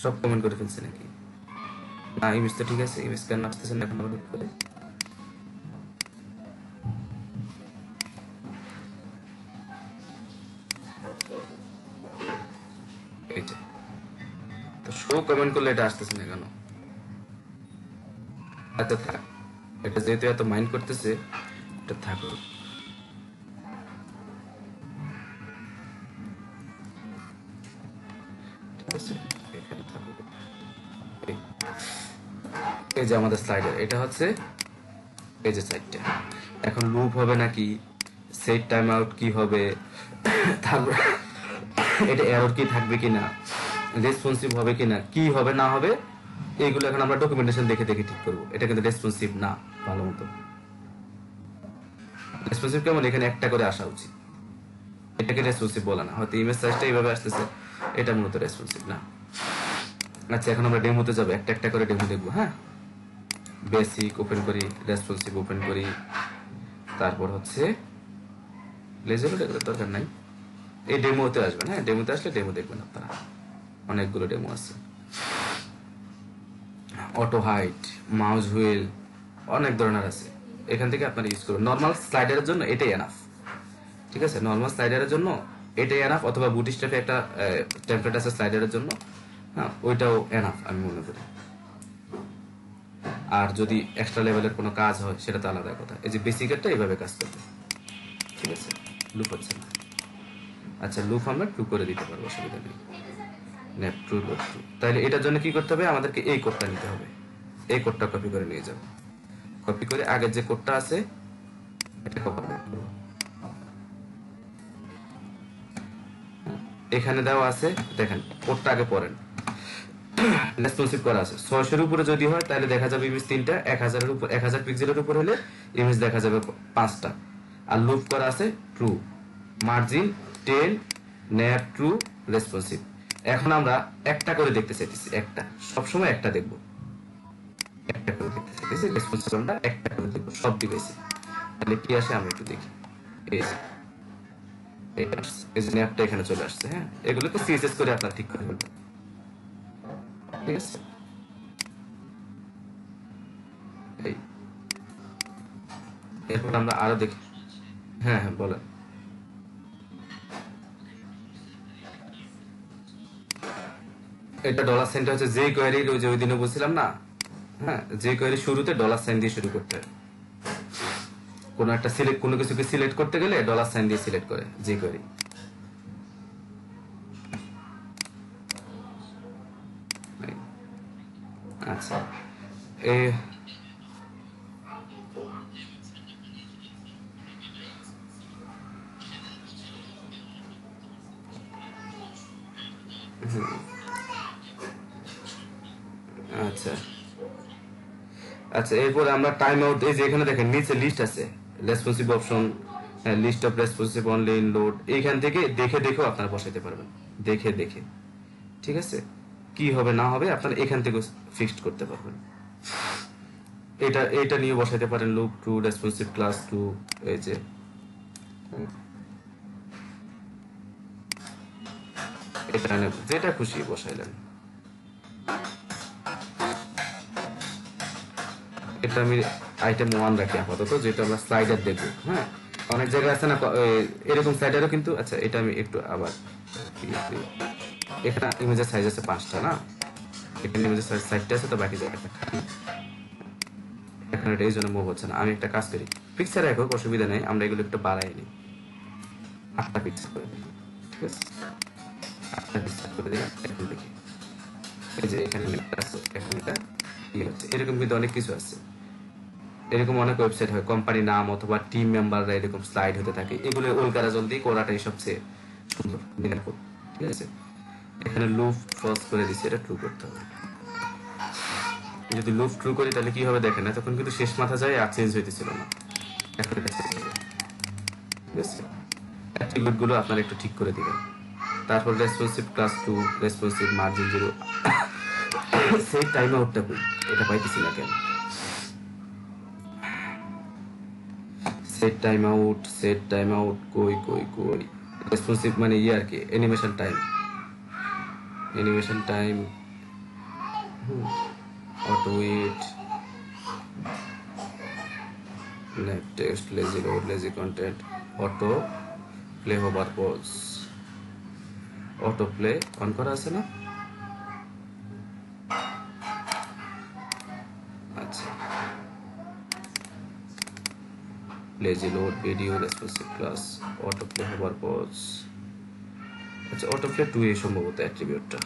সব কমেন্ট করে ফেলছি নাকি? না, ইমেজ তো ঠিক আছে, ইমেজ কেন আসতেছে না এখন আমরা করে। এইটা তো শো কমেন্ট করলে এটা আসতেছে না কেন? আচ্ছা থাক, এটা যেহেতু এত মাইন্ড করতেছে, এটা থাকুক। ঠিক আছে, এখানে থাকুক। এই যে আমাদের স্লাইডার, এটা হচ্ছে এই যে সাইডটা। এখন লুপ হবে নাকি, সেট টাইম আউট কি হবে, তারপর এটা এরর কি থাকবে কিনা, রেসপন্সিভ হবে কিনা, কি হবে না হবে, এইগুলো এখন আমরা ডকুমেন্টেশন দেখে দেখে ঠিক করবো। এটা কিন্তু রেসপন্সিভ না, ভালো মতো রেসপন্সিভ কেমন, এখানে একটা করে আসা উচিত, এটাকে রেসপন্সিভ বলে না। হয়তো ইমেজ সাইজটা এইভাবে আসতেছে, এটা মূলত রেসপন্সিভ না। আচ্ছা, এখন আমরা ডেমোতে যাবো, একটা একটা করে ডেমো দেখবো। হ্যাঁ, বেসিক ওপেন করি, রেসপন্সিভ ওপেন করি, তারপর হচ্ছে লেজার, এগুলো দরকার নাই, এই ডেমোতে আসবেন। হ্যাঁ, ডেমোতে আসলে ডেমো দেখবেন আপনারা, অনেকগুলো ডেমো আছে। অটো হাইট, মাউস হুইল, অনেক ধরনের আছে, এখান থেকে আপনারা ইউজ করবেন। নর্মাল স্লাইডারের জন্য এটাই এনাফ। ঠিক আছে, নর্মাল স্লাইডারের জন্য এটাই এনাফ, অথবা বুটস্ট্র্যাপে একটা টেমপ্লেট আছে স্লাইডারের জন্য, হ্যাঁ, ওইটাও এনাফ আমি মনে করি। আর যদি এক্সট্রা লেভেলের কোনো কাজ হয় সেটা তো আলাদা কথা। এই যে বেসিকেরটা এইভাবে কাজ করবে। ঠিক আছে, লুপ হচ্ছে না। আচ্ছা, লুপ আমরা ট্রু করে দিতে পারবো, অসুবিধা নেই। নেপ ট্রু, লুপ ট্রু। তাহলে এটার জন্য কি করতে হবে, আমাদেরকে এই কোডটা নিতে হবে। এই কোডটা কপি করে নিয়ে যাব, কপি করে আগের যে কোডটা আছে এটা কপি করব। এখানে দেওয়া আছে, দেখেন কোডটা আগে পড়েন। রেসপন্সিভ করা আছে 600 এর উপরে যদি হয় তাহলে দেখা যাবে ইমেজ 3টা, 1000 এর উপর 1000 পিক্সেলের উপর হলে ইমেজ দেখা যাবে 5টা। আর লুপ করা আছে true, margin 10, nap true, responsive. এখন আমরা একটা করে দেখতে চাইতেছি, একটা সবসময় একটা দেখব, একটা করে দেখতে চাইতেছি, রেসপন্সিভ আমরা একটা করে দেখব সব ডিভাইসে। তাহলে কি আসে আমরা একটু দেখি। এই যে ন্যাপটা এখানে চলে আসছে। হ্যাঁ, এগুলোকে সিএসএস করে আপনারা ঠিক করে ফেলবেন। ঠিক আছে, এরপর আমরা আরো দেখি। হ্যাঁ হ্যাঁ, বলেন। এটা ডলার সাইনটা হচ্ছে যে কোয়েরির, ওই যে ওই দিনে বলছিলাম না, হ্যাঁ, যে কোয়েরি শুরুতে ডলার সাইন দিয়ে শুরু করতে হয়। কোনো একটা সিলেক্ট, কোনো কিছুকে সিলেক্ট করতে গেলে ডলার সাইন দিয়ে সিলেক্ট করে যে কোয়েরি। আচ্ছা, আচ্ছা আচ্ছা, এরপর আমরা টাইম আউট, এই যে এখানে দেখেন নিচে লিস্ট আছে, responsive option, list of responsive only in load, এইখান থেকে দেখে দেখেও আপনারা বসাইতে পারবেন, দেখে দেখে। ঠিক আছে, কি হবে না হবে আপনারা এখান থেকে ফিক্সড করতে পারবেন। এটা নিয়ে বসাইতে পারেন loop two responsive class two, এই যে এটা যেটা খুশি বসাইলেন। এটা আমি আইটেম 1 রাখি আপাতত, যেটা আমরা স্লাইডার দেখবো। হ্যাঁ, অনেক জায়গায় আছে না এরকম স্লাইডারও কিন্তু। আচ্ছা, এটা আমি একটু আবার, এখানে ইমেজের সাইজ আছে 5টা না, এখানে ইমেজের সাইজ 4টা আছে, তো বাকি জায়গাটা এখানে এই জন্য মুভ হচ্ছে না। আমি একটা কাজ করি, পিকচার রাখো, অসুবিধা নেই, আমরা এগুলো একটু বাড়াই নিই, 8টা পিকচার করে দিই। ঠিক আছে, 8টা পিকচার করে দিলাম। এখন দেখি এই যে এখানে আছে, এখন এটা ইয়ে হচ্ছে। এরকম কিন্তু অনেক কিছু আছে, এরকম অনেক ওয়েবসাইট হয়, কোম্পানি নাম অথবা টিম মেম্বাররা এরকম স্লাইড হতে থাকে, এগুলো ওলকারা জলদি করাটাই সবচেয়ে সুন্দর, নিরাপদ। ঠিক আছে, এখানে লুপ ফলস করে দিচ্ছি, এটা ট্রু করতে হবে। যদি লুপ ট্রু করি তাহলে কি হবে দেখেন, তখন কিন্তু শেষ মাথা যায় আর চেঞ্জ হইতেছিল না, এখন এটা চেঞ্জ হবে। ঠিক আছে, অ্যাট্রিবিউট গুলো আপনারা একটু ঠিক করে দিবেন। তারপর responsive class two, responsive margin 0, সেই টাইম আউটটা কই, এটা পাইতেছি না কেন। সেট টাইম আউট কই কই কই, রেসপন্সিভ মানে ইয়ে আর কি, animation time, auto wait, text, lazy load, lazy content, auto play, hover pause, auto play on করা আছে না? আচ্ছা, lazy load, video, responsive class, auto play, hover pause. আচ্ছা, অটো প্লে 2 এ সম্ভবত অ্যাট্রিবিউটটা,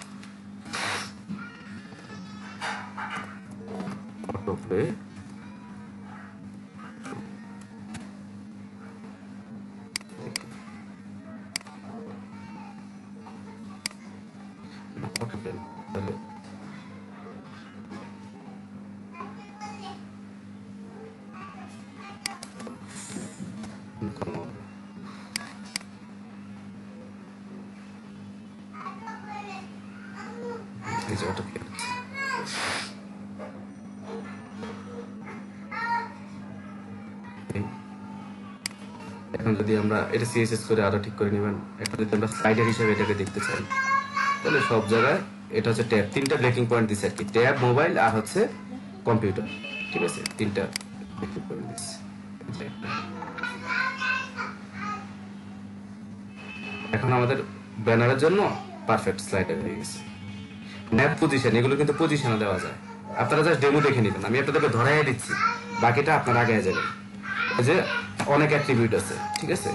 অটো প্লে এখন যদি আমরা এটা সিএসএস করে আরো ঠিক করে নেবেন, এখন যদি আমরা স্লাইডার হিসেবে এটাকে দেখতে চাই, তাহলে সব জায়গায় এটা হচ্ছে ট্যাব, 3টা ব্রেকিং পয়েন্ট দিচ্ছে আর কি, ট্যাব, মোবাইল আর হচ্ছে কম্পিউটার। ঠিক আছে, 3টা ব্রেকিং পয়েন্ট দিচ্ছে। এখন আমাদের ব্যানারের জন্য পারফেক্ট স্লাইডার হয়ে গেছে। ন্যাপ পজিশন, এগুলো কিন্তু পজিশনে দেওয়া যায়, আপনারা জাস্ট ডেমো দেখে নেবেন, আমি আপনাদেরকে ধরাই দিচ্ছি, বাকিটা আপনারা আগে যাবেন। এই যে অনেক অ্যাট্রিবিউট আছে, ঠিক আছে,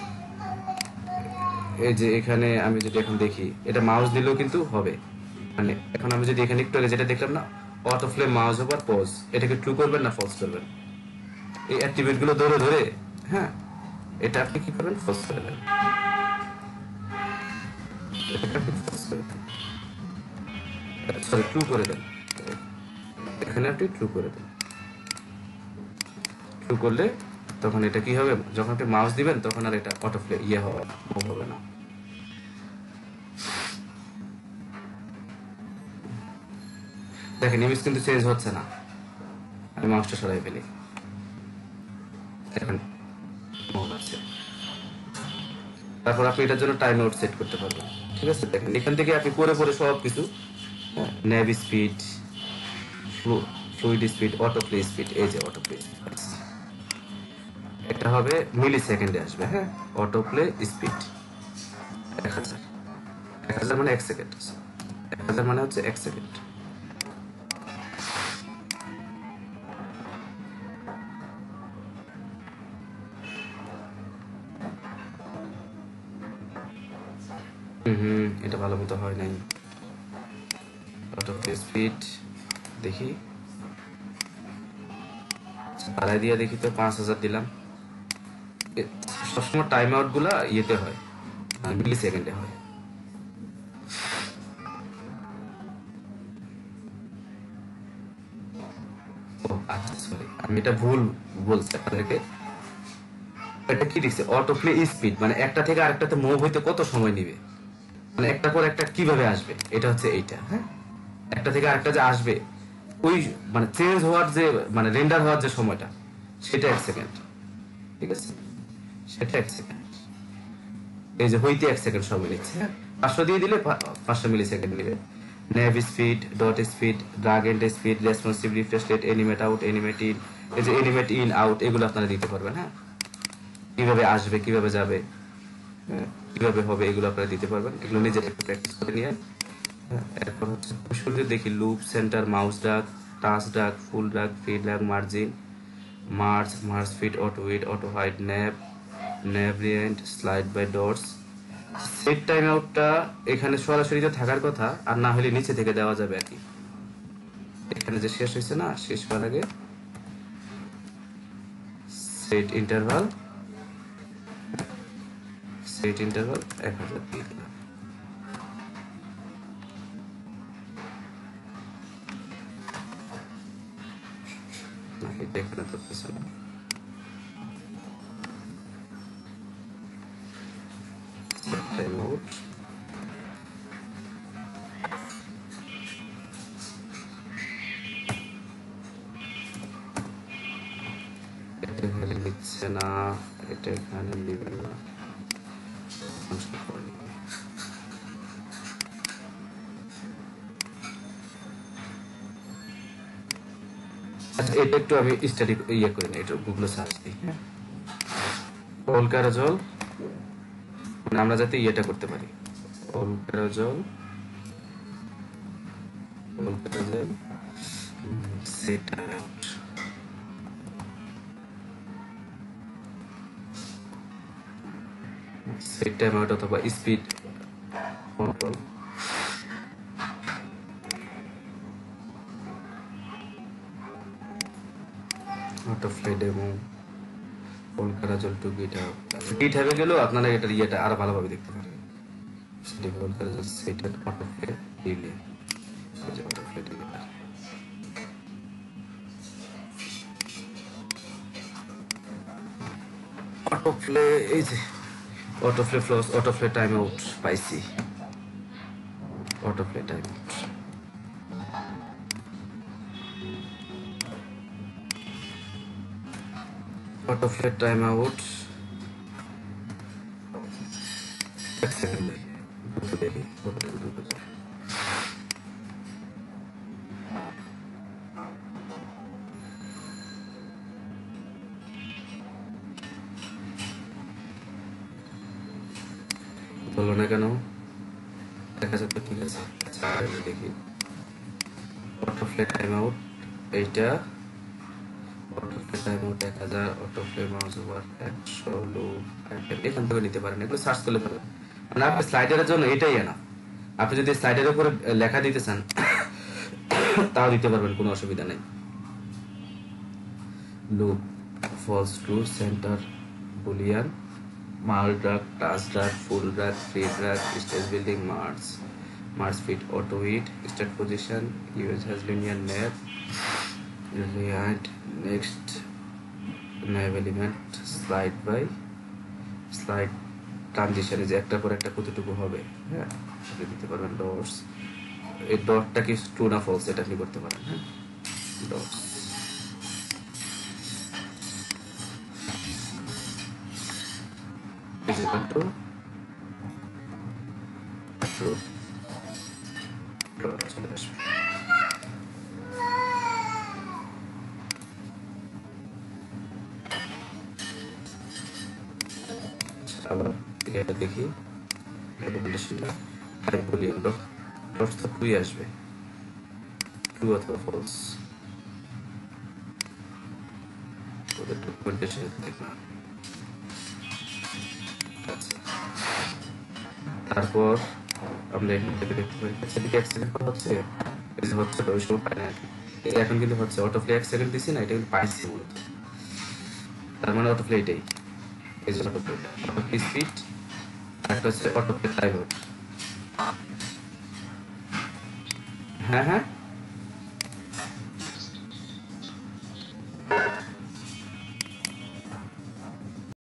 এই যে এখানে আমি যদি এখন দেখি, এটা মাউস দিলেও কিন্তু হবে, মানে এখন আমি যদি এখানে একটু আগে যেটা দেখলাম না, auto play, mouse over pause, এটাকে ট্রু করবেন না ফলস করবেন, এই অ্যাট্রিবিউট গুলো ধরে ধরে, হ্যাঁ, এটা আপনি কি করবেন, ফলস করে দেন, সরি ট্রু করে দেন, এখানে আপনি ট্রু করে দেন। ট্রু করলে তখন এটা কি হবে, যখন আপনি মাউস দিবেন তখন আর এটা অটো প্লে ইয়ে হবে না, মুভ হবে না। দেখেন ইমেজ কিন্তু চেঞ্জ হচ্ছে না, আমি মাউসটা সরাই ফেলি, এখন মুভ আছে। তারপর আপনি এটার জন্য টাইম আউট সেট করতে পারবেন। ঠিক আছে, দেখেন এখান থেকে আপনি পরে পরে সব কিছু, nav speed, fluid speed, autoplay speed, এই যে অটো প্লে, এটা হবে মিলি সেকেন্ডে আসবে। হ্যাঁ, অটো প্লে স্পিড 1000, 1000 মানে 1 সেকেন্ড, 1000 মানে হচ্ছে 1 সেকেন্ড। এটা ভালো মতো হয় নাই, অটো প্লে স্পিড দেখি, বাড়াই দিয়ে দেখি তো 5000 দিলাম। সবসময় টাইম আউট গুলা ইয়েতে হয়, মিলি সেকেন্ডে হয়। আচ্ছা সরি, আমি এটা ভুল বলছি আপনাদেরকে, এটা কি দিচ্ছে অটো প্লে স্পিড, মানে একটা থেকে আরেকটাতে মুভ হইতে কত সময় নিবে, মানে একটা পর একটা কিভাবে আসবে, এটা হচ্ছে এইটা। হ্যাঁ, একটা থেকে আরেকটা যে আসবে ওই মানে চেঞ্জ হওয়ার যে মানে রেন্ডার হওয়ার যে সময়টা সেটা 1 সেকেন্ড। ঠিক আছে, সেটা 1 সেকেন্ড। এই যে হইতে 1 সেকেন্ড সময় নিচ্ছে। হ্যাঁ, 500 দিয়ে দিলে 500 মিলি সেকেন্ড নেবে। Nav speed, dot speed, drag end speed, responsive refresh rate, animate out, animate in, এই যে এনিমেট ইন আউট এগুলো আপনারা দিতে পারবেন। হ্যাঁ, কিভাবে আসবে কিভাবে যাবে, হ্যাঁ, কিভাবে হবে এগুলো আপনারা দিতে পারবেন। এগুলো নিজে একটু প্র্যাকটিস করে নিয়ে এরপর হচ্ছে শুরুতে দেখি loop, centre, mouse drag, touch drag, pull drag, free drag, margin, merge, merge fit, auto width, auto height, nav, nav element, slide by dots. Set time আউটটা এখানে সরাসরি তো থাকার কথা, আর না হলে নিচে থেকে দেওয়া যাবে আর কি। এখানে যে শেষ হয়েছে না, শেষ হওয়ার আগে সেট ইন্টারভাল, সেট ইন্টারভাল 1000 দিয়ে দিলাম। এটা এখানে ধরতেছে না। টাইম আউট এটা এখানে নিচ্ছে না, এটা এখানে নেবেন না। আচ্ছা, এটা একটু আমি স্টাডি ইয়ে করি না, এটা গুগলে সার্চ দিই। হ্যাঁ, ওলকারাজল, মানে আমরা যাতে ইয়েটা করতে পারি, owl carousel, owl carousel set out. Set time out অথবা speed control. Autoplay demo, owl carousel to GitHub. গিটহাবে গেলেও আপনারা এটার ইয়েটা আরো ভালোভাবে দেখতে পারবেন। সেটি owl carousel set autoplay delay, autoplay delay, autoplay, এই যে autoplay flows, autoplay time out পাইছি, autoplay time out. Autoplay time out 1 second দেখি, বলো না কেন, দেখা যাচ্ছে। ঠিক আছে, আচ্ছা দেখি অটো প্লে টাইম আউট এইটা, auto play time out 1000, auto play mouse over 100, loop এখান থেকে নিতে পারেন, এগুলো সার্চ করলে পাবেন। মানে আপনি স্লাইডারের জন্য এটাই না, আপনি যদি স্লাইডারের উপরে লেখা দিতে চান তাও দিতে পারবেন, কোনো অসুবিধা নেই। Loop, false true, centre, boolean, মাল drag, touch drag, pull drag, free drag, stage building, merge, merge fit, auto height, start position, US hash linear nav, react, next nav element, slide by slide, ট্রানজিশনে যে একটা পর একটা কতটুকু হবে, হ্যাঁ সেটা দিতে পারবেন। ডটস, এই ডটটা কি ট্রু না ফলস এটা আপনি করতে পারেন। হ্যাঁ, dots is equal to true, dot চলে আসবে। আবার এটা দেখি, ডটস তো টুই আসবে, ট্রু অথবা ফলস, ওদের ডকুমেন্টেশন দেখলাম। তারপর আমরা এখান থেকে দেখতে পারি সেদিকে 1 সেকেন্ড হচ্ছে, এই যে হচ্ছে ওই সময় পাই না আর কি। এখন কিন্তু হচ্ছে অটো প্লে 1 সেকেন্ড দিছি না, এটা কিন্তু পাইছি মূলত, তার মানে অটো প্লে এটাই, এই যে auto play, auto play speed, একটা হচ্ছে অটো প্লে টাইম আউট। হ্যাঁ হ্যাঁ